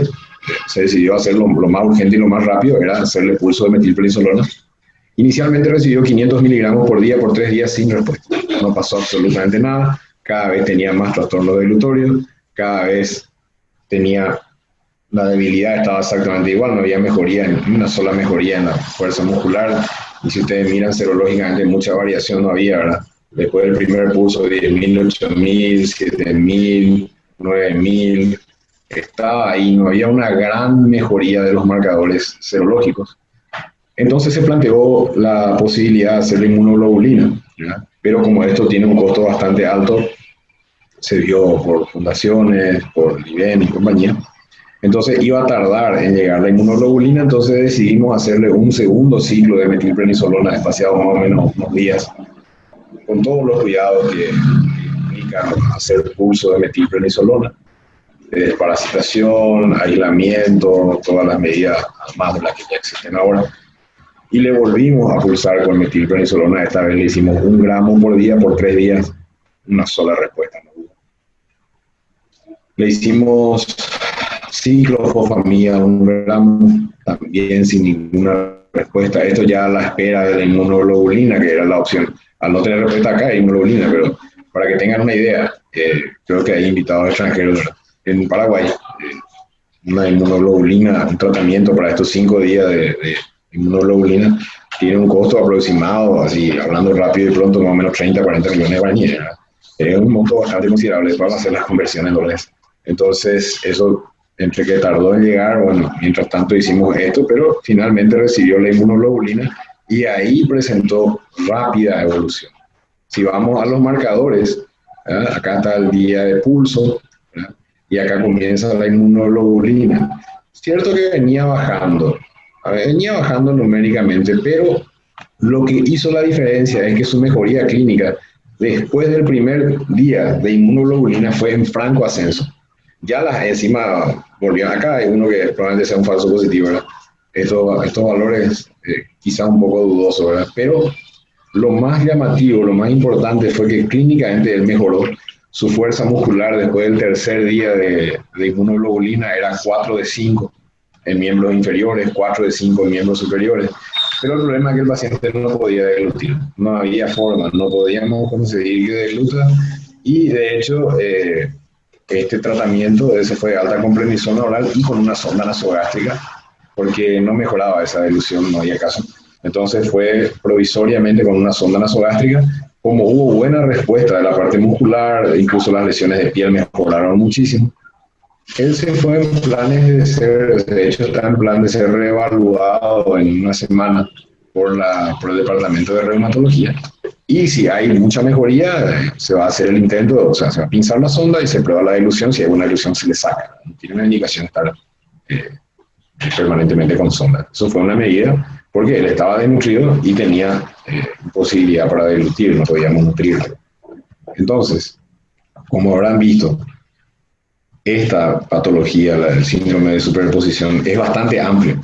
S2: se decidió hacer lo más urgente y lo más rápido, era hacerle pulso de metilprednisolona. Inicialmente recibió 500 miligramos por día por 3 días sin respuesta. No pasó absolutamente nada. Cada vez tenía más trastorno debilutorio, cada vez tenía la debilidad, estaba exactamente igual, no había mejoría, una sola mejoría en la fuerza muscular. Y si ustedes miran serológicamente, mucha variación no había, ¿verdad? Después del primer pulso, 10.000, 8.000, 7.000, 9.000, estaba ahí, no había una gran mejoría de los marcadores serológicos. Entonces se planteó la posibilidad de hacer la inmunoglobulina, ¿ya? Pero como esto tiene un costo bastante alto, se vio por fundaciones, por IBM y compañía, entonces iba a tardar en llegar la inmunoglobulina, entonces decidimos hacerle un segundo ciclo de metilprednisolona espaciado más o menos unos días, con todos los cuidados que implican hacer pulso de metilprednisolona, desparasitación, aislamiento, todas las medidas más de las que ya existen ahora. Y le volvimos a pulsar con metilprednisolona. Esta vez le hicimos 1 gramo por día por 3 días, una sola respuesta. Le hicimos ciclofosfamida 1 gramo, también sin ninguna respuesta. Esto ya a la espera de la inmunoglobulina, que era la opción. Al no tener respuesta acá hay inmunoglobulina, pero para que tengan una idea, creo que hay invitados extranjeros en Paraguay, una inmunoglobulina, un tratamiento para estos 5 días de inmunoglobulina, tiene un costo aproximado, así hablando rápido y pronto, más o menos 30, 40 millones de guaraníes. Es un monto bastante considerable para hacer las conversiones en dólares. Entonces, eso, entre que tardó en llegar, bueno, mientras tanto hicimos esto, pero finalmente recibió la inmunoglobulina y ahí presentó rápida evolución. Si vamos a los marcadores, acá está el día de pulso, ¿verdad? Y acá comienza la inmunoglobulina. Cierto que venía bajando numéricamente, pero lo que hizo la diferencia es que su mejoría clínica después del primer día de inmunoglobulina fue en franco ascenso. Ya las encima volvieron acá, hay uno que probablemente sea un falso positivo, ¿verdad? Estos valores quizá un poco dudosos, ¿verdad? Pero lo más llamativo, lo más importante fue que clínicamente él mejoró. Su fuerza muscular después del tercer día de inmunoglobulina era 4 de 5 en miembros inferiores, 4 de 5 en miembros superiores. Pero el problema es que el paciente no podía deglutir, no había forma, no podíamos conseguir que degluta. Y de hecho, este tratamiento ese fue alta con prednisona oral y con una sonda nasogástrica, porque no mejoraba esa dilución, no había caso. Entonces fue provisoriamente con una sonda nasogástrica. Como hubo buena respuesta de la parte muscular, incluso las lesiones de piel mejoraron muchísimo. Él se fue en planes de hecho está en plan de ser reevaluado en una semana por el departamento de reumatología. Y si hay mucha mejoría, se va a hacer el intento, o sea, se va a pinzar la sonda y se prueba la dilución. Si hay una dilución, se le saca. No tiene una indicación de estar permanentemente con sonda. Eso fue una medida porque él estaba desnutrido y tenía posibilidad para deglutir, no podíamos nutrirlo. Entonces, como habrán visto, esta patología, el síndrome de superposición, es bastante amplio.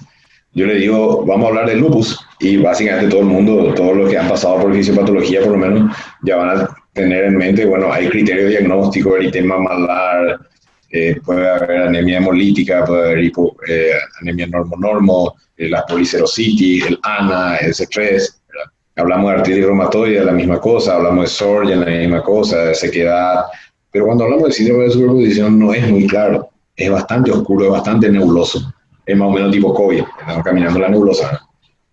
S2: Yo le digo, vamos a hablar de lupus, y básicamente todo el mundo, todos los que han pasado por fisiopatología, por lo menos, ya van a tener en mente, bueno, hay criterios diagnósticos, eritema malar, puede haber anemia hemolítica, puede haber anemia normo-normo, la policerositis, el ANA, el C3, ¿verdad? Hablamos de artritis reumatoide, la misma cosa, hablamos de Sjögren, la misma cosa, de sequedad. Pero cuando hablamos de síndrome de superposición no es muy claro, es bastante oscuro, es bastante nebuloso, es más o menos tipo COVID, estamos caminando la nebulosa, ¿no?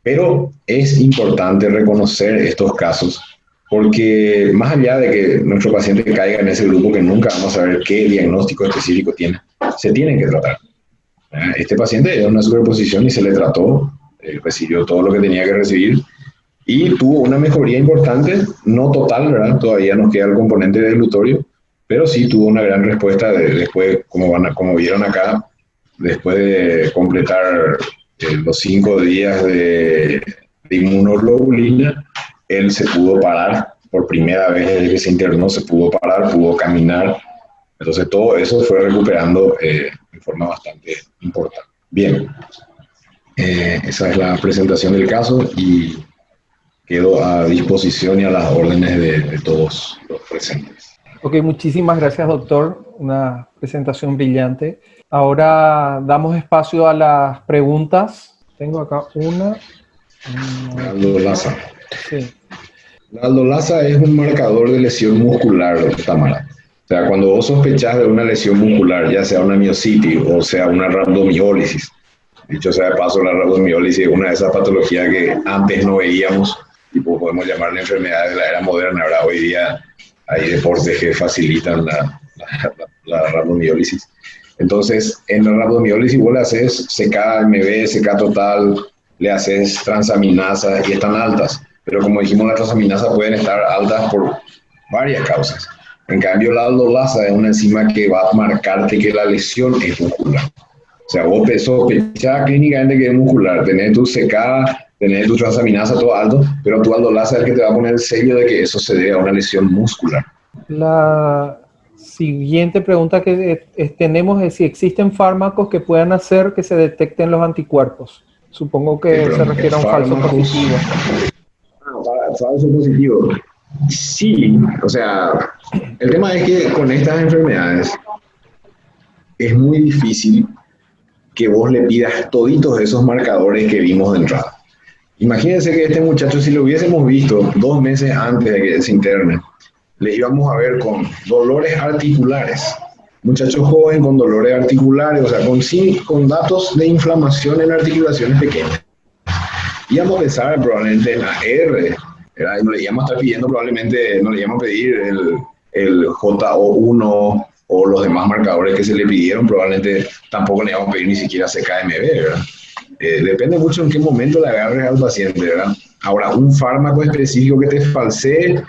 S2: Pero es importante reconocer estos casos, porque más allá de que nuestro paciente caiga en ese grupo que nunca vamos a saber qué diagnóstico específico tiene, se tienen que tratar. Este paciente era una superposición y se le trató, recibió todo lo que tenía que recibir, y tuvo una mejoría importante, no total, ¿verdad? Todavía nos queda el componente deglutorio, pero sí tuvo una gran respuesta después, como vieron acá, después de completar los 5 días de inmunoglobulina, él se pudo parar, por primera vez desde que se internó, se pudo parar, pudo caminar. Entonces todo eso fue recuperando de forma bastante importante. Bien, esa es la presentación del caso y quedo a disposición y a las órdenes de todos los presentes.
S1: Ok, muchísimas gracias, doctor. Una presentación brillante. Ahora damos espacio a las preguntas. Tengo acá una.
S2: Aldolasa.
S1: Sí.
S2: La aldolasa es un marcador de lesión muscular, Tamara. O sea, cuando vos sospechás de una lesión muscular, ya sea una miositis o sea una rhabdomiólisis, dicho sea de paso, la rhabdomiólisis es una de esas patologías que antes no veíamos, tipo podemos llamarle enfermedades de la era moderna. Ahora hoy día hay deportes que facilitan la rhabdomiólisis. Entonces, en la rhabdomiólisis vos le haces CK-MB, CK total, le haces transaminasa y están altas. Pero como dijimos, las transaminasas pueden estar altas por varias causas. En cambio, la aldolasa es una enzima que va a marcarte que la lesión es muscular. O sea, vos sospechás clínicamente que es muscular, tenés tu CK, tenés tu transaminasa todo alto, pero tu aldolasa es el que te va a poner el sello de que eso se debe a una lesión muscular.
S1: La siguiente pregunta que tenemos es si existen fármacos que puedan hacer que se detecten los anticuerpos. Supongo que se refiere a un falso positivo.
S2: Falso positivo. Sí, o sea, el tema es que con estas enfermedades es muy difícil que vos le pidas toditos esos marcadores que vimos de entrada. Imagínense que este muchacho, si lo hubiésemos visto 2 meses antes de que se interne, le íbamos a ver con dolores articulares. Muchacho joven con dolores articulares, o sea, con datos de inflamación en articulaciones pequeñas. Íbamos a pensar probablemente en la R, ¿verdad? Y no le íbamos a estar pidiendo probablemente, no le íbamos a pedir el JO1 o los demás marcadores que se le pidieron, probablemente tampoco le íbamos a pedir ni siquiera CKMB, ¿verdad? Depende mucho en qué momento le agarres al paciente, ¿verdad? Ahora, un fármaco específico que te falsee,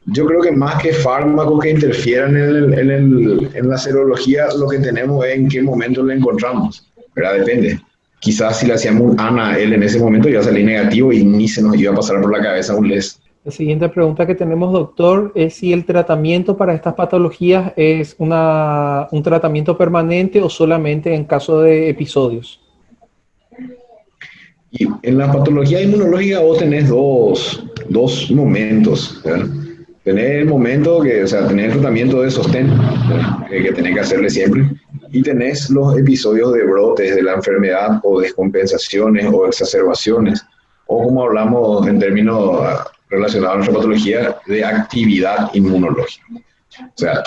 S2: yo creo que más que fármacos que interfieran en la serología, lo que tenemos es en qué momento le encontramos, ¿verdad? Depende. Quizás si le hacíamos un ANA-L en ese momento iba a salir negativo y ni se nos iba a pasar por la cabeza un LES.
S1: La siguiente pregunta que tenemos, doctor, es si el tratamiento para estas patologías es un tratamiento permanente o solamente en caso de episodios.
S2: Y en la patología inmunológica vos tenés dos momentos, ¿verdad? Tenés el momento o sea, tenés el tratamiento de sostén, que tenés que hacerle siempre, y tenés los episodios de brotes de la enfermedad o descompensaciones o exacerbaciones, o como hablamos en términos relacionados a nuestra patología, de actividad inmunológica. O sea,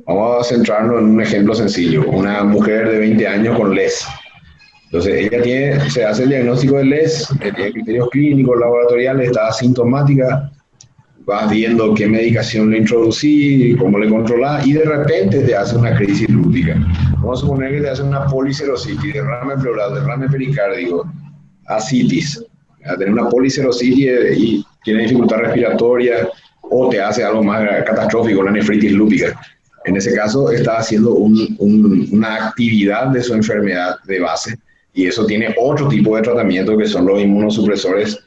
S2: vamos a centrarnos en un ejemplo sencillo. Una mujer de 20 años con LES. Entonces, ella se hace el diagnóstico de LES, tiene criterios clínicos, laboratoriales, está asintomática, vas viendo qué medicación le introducí, cómo le controlás, y de repente te hace una crisis lúpica. Vamos a suponer que te hace una policerositis, derrame pleural, derrame pericárdico, ascitis. A tener una policerositis y tiene dificultad respiratoria, o te hace algo más catastrófico, la nefritis lúpica. En ese caso, está haciendo una actividad de su enfermedad de base, y eso tiene otro tipo de tratamiento que son los inmunosupresores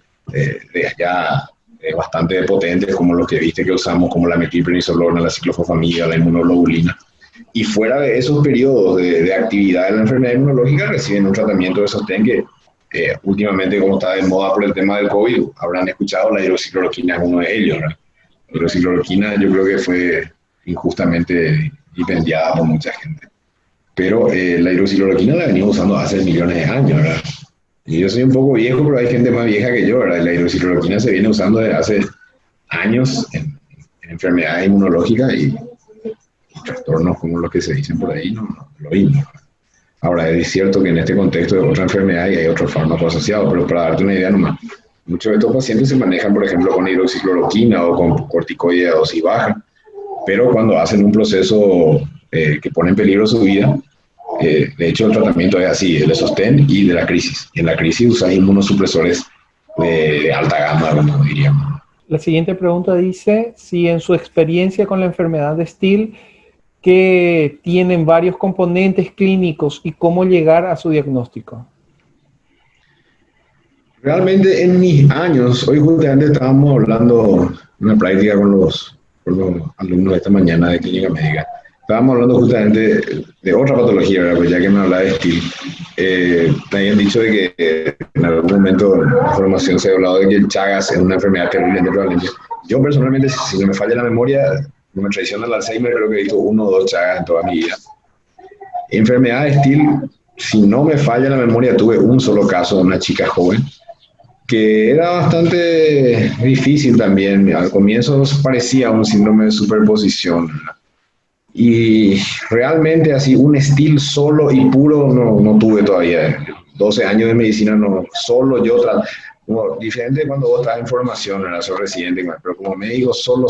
S2: bastante potentes, como los que viste que usamos, como la metilprednisolona, la ciclofosfamida, la inmunoglobulina. Y fuera de esos periodos de actividad de la enfermedad inmunológica, reciben un tratamiento de sostén que últimamente, como está de moda por el tema del COVID, habrán escuchado la hidroxicloroquina, es uno de ellos, ¿verdad? La hidroxicloroquina yo creo que fue injustamente vilipendiada por mucha gente. Pero la hidroxicloroquina la venimos usando hace millones de años, ¿verdad? Y yo soy un poco viejo, pero hay gente más vieja que yo, ¿verdad? La hidroxicloroquina se viene usando desde hace años en enfermedades inmunológicas y trastornos como los que se dicen por ahí, no lo vimos. Ahora, es cierto que en este contexto de otra enfermedad y hay otros fármacos asociados, pero para darte una idea nomás, muchos de estos pacientes se manejan, por ejemplo, con hidroxicloroquina o con corticoide de dosis baja, pero cuando hacen un proceso que pone en peligro su vida, de hecho el tratamiento es así, el de sostén y de la crisis. En la crisis usas inmunosupresores de alta gama, como diríamos.
S1: La siguiente pregunta dice si en su experiencia con la enfermedad de Still, que tienen varios componentes clínicos y cómo llegar a su diagnóstico.
S2: Realmente en mis años, hoy justamente estábamos hablando en una práctica con los alumnos de esta mañana de clínica médica, estábamos hablando justamente de otra patología, ¿verdad? Pues ya que me hablaba de Still, me habían dicho de que en algún momento en la formación se ha hablado de que el Chagas es una enfermedad terriblemente prevalente. Yo personalmente, si no me falla la memoria, no me traiciona el Alzheimer, creo que he visto 1 o 2 Chagas en toda mi vida. Enfermedad de Still, si no me falla la memoria, tuve un solo caso de una chica joven que era bastante difícil también. Al comienzo parecía un síndrome de superposición. Y realmente así un Still solo y puro no tuve todavía. 12 años de medicina, no, solo yo como diferente cuando vos estás en formación, en la soy residente, pero como médico solo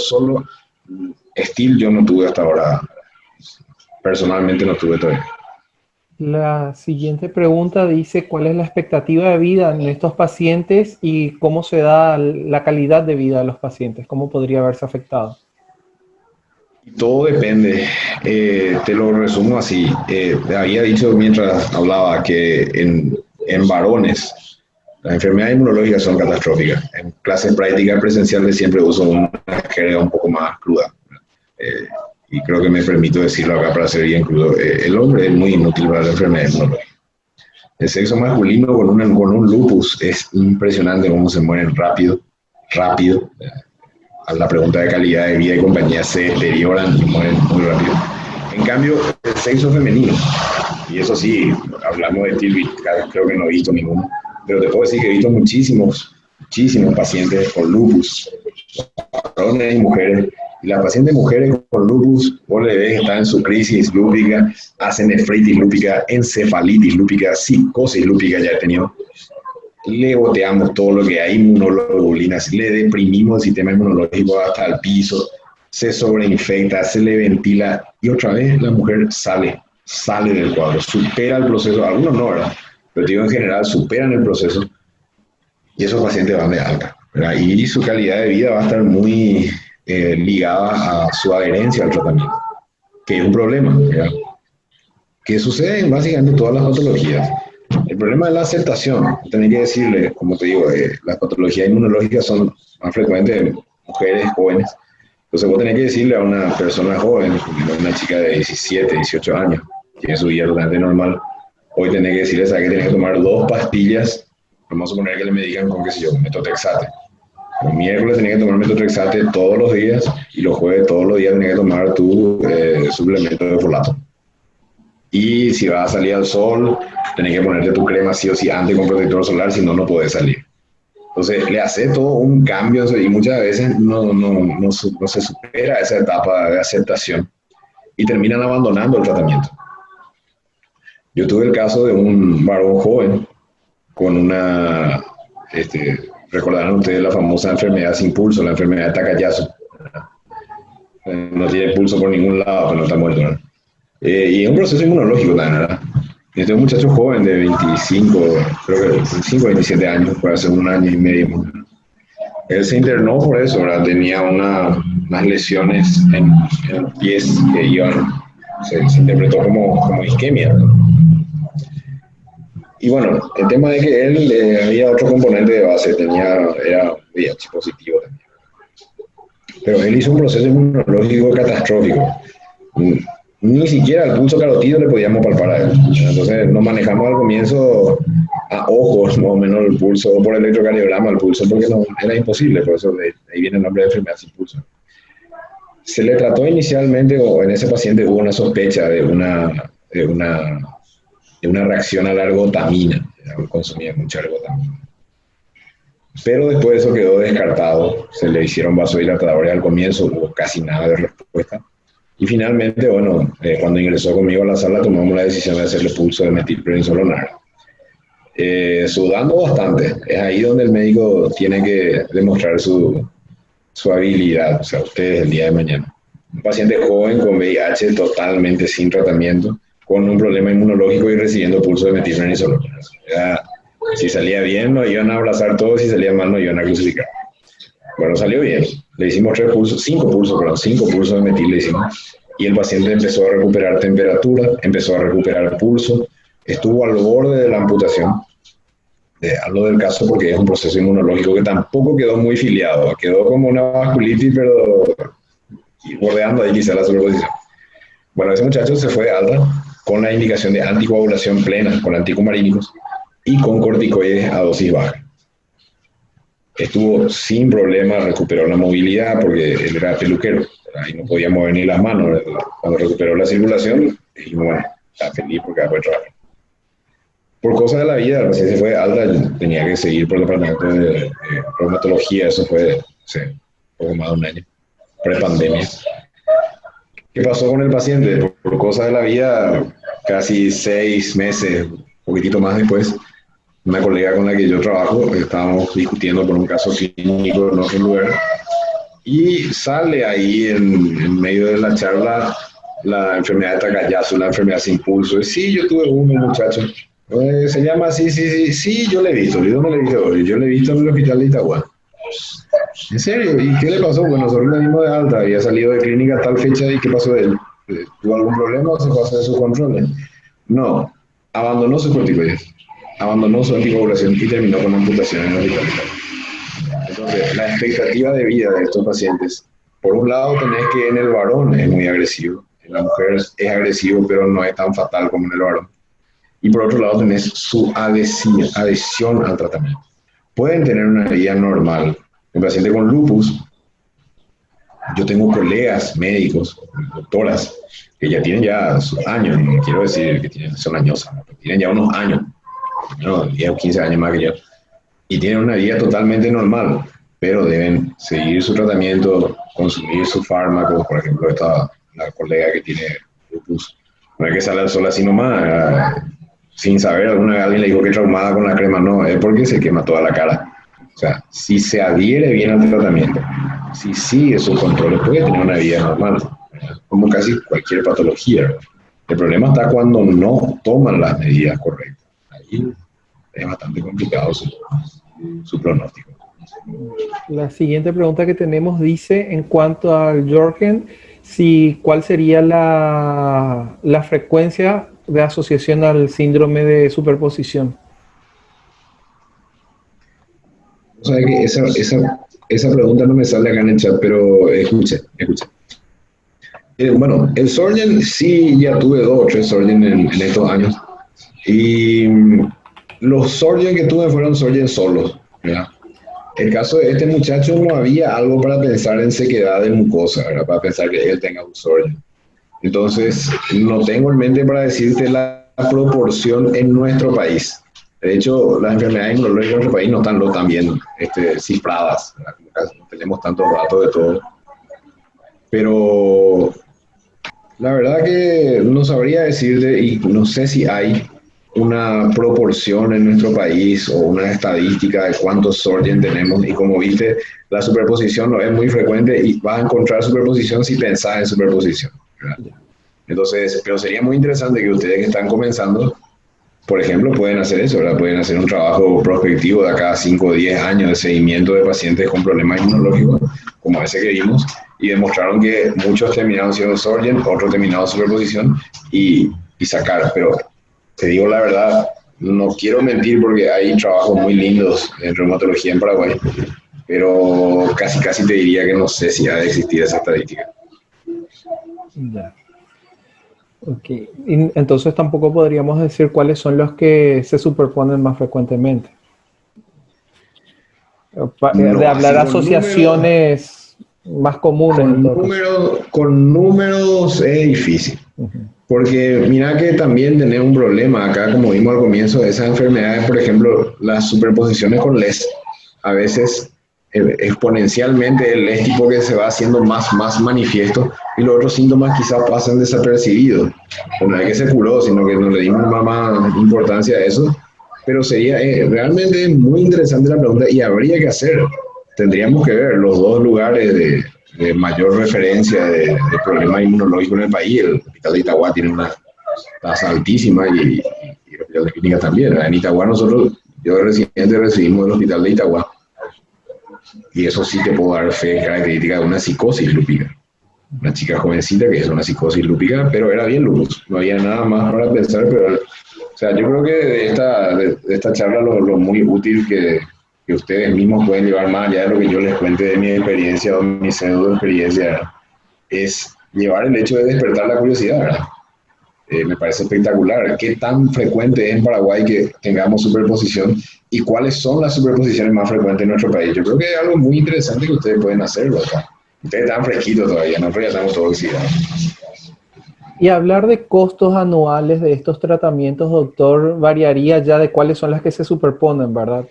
S2: Still yo no tuve hasta ahora. Personalmente no tuve todavía.
S1: La siguiente pregunta dice cuál es la expectativa de vida en estos pacientes y cómo se da la calidad de vida de los pacientes, cómo podría haberse afectado.
S2: Todo depende, te lo resumo así. Había dicho mientras hablaba que en varones las enfermedades inmunológicas son catastróficas. En clases prácticas presenciales siempre uso una jerga un poco más cruda. Y creo que me permito decirlo acá para ser bien crudo. El hombre es muy inútil para la enfermedad inmunológica. El sexo masculino con un lupus es impresionante cómo se mueren rápido. A la pregunta de calidad de vida y compañía se deterioran y mueren muy rápido. En cambio, el sexo femenino, y eso sí, hablamos de Tilby, creo que no he visto ninguno, pero te puedo decir que he visto muchísimos muchísimos pacientes con lupus, varones y mujeres. Y las pacientes mujeres con lupus, vos le ves que están en su crisis lúpica, hacen nefritis lúpica, encefalitis lúpica, psicosis lúpica ya he tenido. Le boteamos todo lo que hay, inmunoglobulinas, le deprimimos el sistema inmunológico hasta el piso, se sobreinfecta, se le ventila y otra vez la mujer sale del cuadro, supera el proceso, algunos no, ¿verdad? Pero digo en general, superan el proceso y esos pacientes van de alta, ¿verdad? Y su calidad de vida va a estar muy ligada a su adherencia al tratamiento, que es un problema, ¿verdad? Que sucede en básicamente todas las patologías. El problema es la aceptación. Tenés que decirle, como te digo, las patologías inmunológicas son más frecuentes en mujeres jóvenes. Entonces vos tenés que decirle a una persona joven, una chica de 17, 18 años, que tiene su vida totalmente normal, hoy tenés que decirle, ¿sabes? Que tienes que tomar 2 pastillas, vamos a suponer que le medican con, qué sé yo, metotrexate. Los miércoles tenés que tomar metotrexate todos los días y los jueves todos los días tenés que tomar tu suplemento de folato. Y si vas a salir al sol, tenés que ponerte tu crema sí o sí antes con protector solar, si no, no podés salir. Entonces, le hace todo un cambio y muchas veces no se supera esa etapa de aceptación y terminan abandonando el tratamiento. Yo tuve el caso de un varón joven con una, recordarán ustedes la famosa enfermedad sin pulso, la enfermedad de Takayasu. No tiene pulso por ningún lado, pero no está muerto, ¿no? Y es un proceso inmunológico también, ¿verdad? Este es un muchacho joven de 25, creo que 25, 27 años, fue hace 1 año y medio. Él se internó por eso, ¿verdad? Tenía unas lesiones en los pies que iban, se interpretó como isquemia, ¿verdad? Y bueno, el tema de que él había otro componente de base, era VIH positivo también. Pero él hizo un proceso inmunológico catastrófico. Ni siquiera el pulso carotido le podíamos palpar a él. Entonces nos manejamos al comienzo a ojos, más o menos, el pulso, por electrocardiograma el pulso, porque no, era imposible, por eso ahí viene el nombre de enfermedad sin pulso. Se le trató inicialmente, o en ese paciente hubo una sospecha de una reacción a la ergotamina, consumía mucha ergotamina. Pero después eso quedó descartado, se le hicieron vasodilatadores al comienzo, hubo casi nada de respuesta. Y finalmente, bueno, cuando ingresó conmigo a la sala tomamos la decisión de hacerle pulso de metilprednisolonar. Sudando bastante, es ahí donde el médico tiene que demostrar su habilidad, o sea, ustedes el día de mañana. Un paciente joven con VIH totalmente sin tratamiento, con un problema inmunológico y recibiendo pulso de metilprednisolonar. Si salía bien, nos iban a abrazar todos, si salía mal, nos iban a crucificar. Bueno, salió bien. Le hicimos 5 pulsos de metil le hicimos. Y el paciente empezó a recuperar temperatura, empezó a recuperar pulso, estuvo al borde de la amputación. Hablo del caso porque es un proceso inmunológico que tampoco quedó muy filiado, quedó como una vasculitis, pero bordeando ahí quizá la superposición. Bueno, ese muchacho se fue de alta con la indicación de anticoagulación plena, con anticumarínicos y con corticoides a dosis baja. Estuvo sin problema, recuperó la movilidad porque él era peluquero, ahí no podía mover ni las manos. Cuando recuperó la circulación, dijimos, bueno, está feliz porque va a poder trabajar. Por cosas de la vida, recién se fue de alta, tenía que seguir por el departamento de reumatología, eso fue, no sé, poco más de 1 año, prepandemia. ¿Qué pasó con el paciente? Por cosas de la vida, casi 6 meses, un poquitito más después, una colega con la que yo trabajo, estábamos discutiendo por un caso clínico en otro lugar, y sale ahí en medio de la charla la enfermedad de Takayasu, la enfermedad sin pulso. Y sí, yo tuve uno, muchacho. Se llama así, sí, yo le he visto, yo no le he visto, yo le he visto en el hospital de Itagua. ¿En serio? ¿Y qué le pasó? Bueno, nosotros le dimos de alta, había salido de clínica a tal fecha, ¿y qué pasó de él? ¿Tuvo algún problema o se pasó de sus controles? No, abandonó sus corticoides, abandonó su anticoagulación y terminó con amputación en el hospital. Entonces, la expectativa de vida de estos pacientes, por un lado tenés que en el varón es muy agresivo, en la mujer es agresivo, pero no es tan fatal como en el varón. Y por otro lado tenés su adhesión al tratamiento. Pueden tener una vida normal. Un paciente con lupus, yo tengo colegas médicos, doctoras, que ya tienen sus años, no quiero decir que son añosas, pero tienen ya unos años, 10 o 15 años más que yo, y tienen una vida totalmente normal, pero deben seguir su tratamiento, consumir su fármaco. Por ejemplo, la colega que tiene lupus, no es que sale al sol así nomás, sin saber, alguien le dijo que traumada con la crema, no, es porque se quema toda la cara. O sea, si se adhiere bien al tratamiento, si sigue sus controles, puede tener una vida normal, como casi cualquier patología, ¿verdad? El problema está cuando no toman las medidas correctas. Ahí es bastante complicado su pronóstico.
S1: La siguiente pregunta que tenemos dice, en cuanto al Jorgen, ¿cuál sería la frecuencia de asociación al síndrome de superposición?
S2: O sea que esa pregunta no me sale acá en el chat, pero escucha. Bueno, el Sjögren sí, ya tuve 2 o 3 Sjögren en estos años. Y los Sjögren que tuve fueron Sjögren solos, ¿verdad? El caso de este muchacho no había algo para pensar en sequedad de mucosa, ¿verdad? Para pensar que él tenga un Sjögren. Entonces, no tengo en mente para decirte la proporción en nuestro país. De hecho, las enfermedades inmunológicas en nuestro país no están tan bien cifradas, ¿verdad? No tenemos tantos datos de todo. Pero la verdad que no sabría decirte, y no sé si hay una proporción en nuestro país o una estadística de cuántos Sjögren tenemos. Y como viste, la superposición no es muy frecuente y vas a encontrar superposición si pensás en superposición, ¿verdad? Entonces, pero sería muy interesante que ustedes que están comenzando, por ejemplo, pueden hacer eso, ¿verdad? Pueden hacer un trabajo prospectivo de acá a 5 o 10 años de seguimiento de pacientes con problemas inmunológicos, como ese que vimos, y demostraron que muchos terminaron siendo Sjögren, otros terminaron superposición y sacar. Pero te digo la verdad, no quiero mentir porque hay trabajos muy lindos en reumatología en Paraguay, pero casi te diría que no sé si ha de existir esa estadística.
S1: Ya. Ok, entonces tampoco podríamos decir cuáles son los que se superponen más frecuentemente. De hablar asociaciones más comunes.
S2: Con números es difícil. Porque mira que también tenemos un problema acá, como vimos al comienzo de esas enfermedades, por ejemplo, las superposiciones con LES. A veces exponencialmente el LES tipo que se va haciendo más manifiesto y los otros síntomas quizás pasan desapercibidos. No es que se curó, sino que no le dimos más importancia a eso. Pero sería realmente muy interesante la pregunta y habría que hacer. Tendríamos que ver los dos lugares de mayor referencia de problemas inmunológicos en el país. El Hospital de Itagua tiene una tasa altísima y el Hospital de Clínicas también. En Itagua yo de residente recibimos del Hospital de Itagua y eso sí te puedo dar fe característica de una psicosis lúpica. Una chica jovencita que es una psicosis lúpica, pero era bien lupus. No había nada más para pensar, pero o sea, yo creo que de esta charla lo muy útil que ustedes mismos pueden llevar más allá de lo que yo les cuente de mi experiencia o mi pseudo experiencia, es llevar el hecho de despertar la curiosidad, ¿verdad? Me parece espectacular. ¿Qué tan frecuente es en Paraguay que tengamos superposición y cuáles son las superposiciones más frecuentes en nuestro país? Yo creo que es algo muy interesante que ustedes pueden hacerlo acá. Ustedes están fresquitos todavía, nosotros ya estamos todos oxidados.
S1: Y hablar de costos anuales de estos tratamientos, doctor, variaría ya de cuáles son las que se superponen, ¿verdad?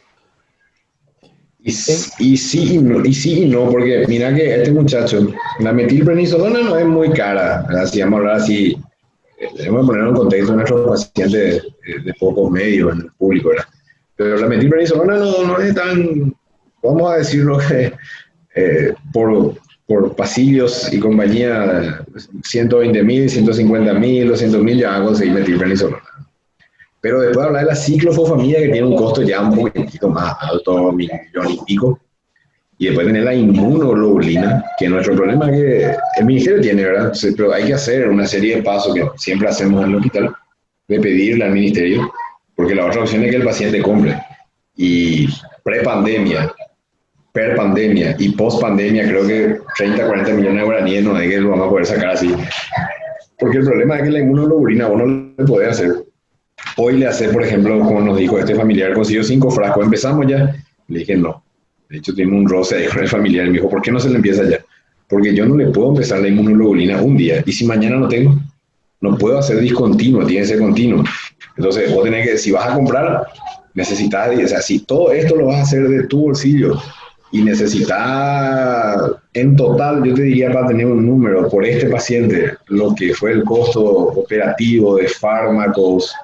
S2: Y sí y no, porque mira que este muchacho, la metilprednisolona no es muy cara, ¿verdad? Si vamos a hablar así, debemos poner en contexto a nuestros pacientes de pocos medios en el público, ¿verdad? Pero la metilprednisolona no es tan, vamos a decirlo, por pasillos y compañía, 120.000, 150.000, 200.000 ya van a conseguir metilprednisolona. Pero después hablar de la ciclofosfamida, que tiene un costo ya un poquitito más alto, $1 millón y pico. Y después tener la inmunoglobulina, que nuestro problema es que el ministerio tiene, ¿verdad? Pero hay que hacer una serie de pasos que siempre hacemos en el hospital, de pedirle al ministerio, porque la otra opción es que el paciente compre. Y prepandemia, perpandemia y postpandemia, creo que 30, 40 millones de guaraníes no es que lo vamos a poder sacar así. Porque el problema es que la inmunoglobulina vos no le podés hacer. Hoy le hace, por ejemplo, como nos dijo este familiar, consiguió 5 frascos, empezamos ya. Le dije no. De hecho, tiene un roce ahí con el familiar. Me dijo, ¿por qué no se le empieza ya? Porque yo no le puedo empezar la inmunoglobulina un día. ¿Y si mañana no tengo? no puedo hacer discontinuo, tiene que ser continuo. Entonces, vos tenés que, si vas a comprar, necesitas, o sea, si todo esto lo vas a hacer de tu bolsillo y necesitas, en total, yo te diría para tener un número por este paciente, lo que fue el costo operativo de fármacos,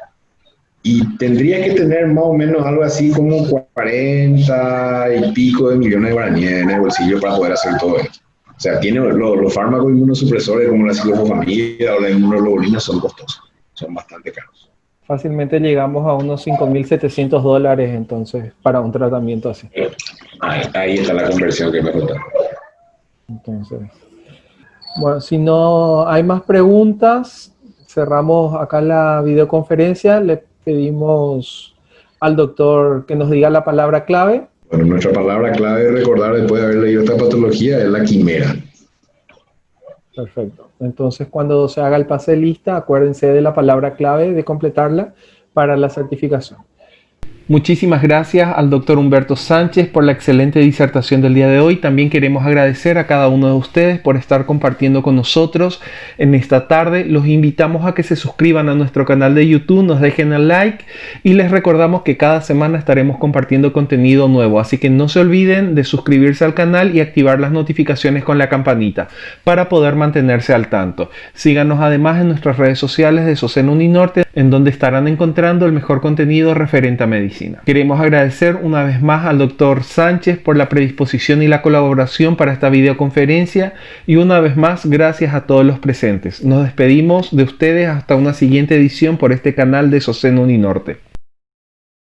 S2: y tendría que tener más o menos algo así como 40 y pico de millones de guaraníes en el bolsillo para poder hacer todo esto. O sea, tiene los fármacos inmunosupresores como la ciclofosfamida o la inmunoglobulina son costosos, son bastante caros.
S1: Fácilmente llegamos a unos $5.700 entonces para un tratamiento así.
S2: Ahí está la conversión que me contaron.
S1: Entonces, bueno, si no hay más preguntas, cerramos acá la videoconferencia. Le pedimos al doctor que nos diga la palabra clave.
S2: Bueno, nuestra palabra clave, recordar después de haber leído esta patología, es la quimera.
S1: Perfecto. Entonces, cuando se haga el pase de lista, acuérdense de la palabra clave, de completarla para la certificación. Muchísimas gracias al doctor Humberto Sánchez por la excelente disertación del día de hoy. También queremos agradecer a cada uno de ustedes por estar compartiendo con nosotros en esta tarde. Los invitamos a que se suscriban a nuestro canal de YouTube, nos dejen el like y les recordamos que cada semana estaremos compartiendo contenido nuevo. Así que no se olviden de suscribirse al canal y activar las notificaciones con la campanita para poder mantenerse al tanto. Síganos además en nuestras redes sociales de SOSEN Uninorte, en donde estarán encontrando el mejor contenido referente a medicina. Queremos agradecer una vez más al doctor Sánchez por la predisposición y la colaboración para esta videoconferencia y una vez más gracias a todos los presentes. Nos despedimos de ustedes hasta una siguiente edición por este canal de SOSEN Uninorte.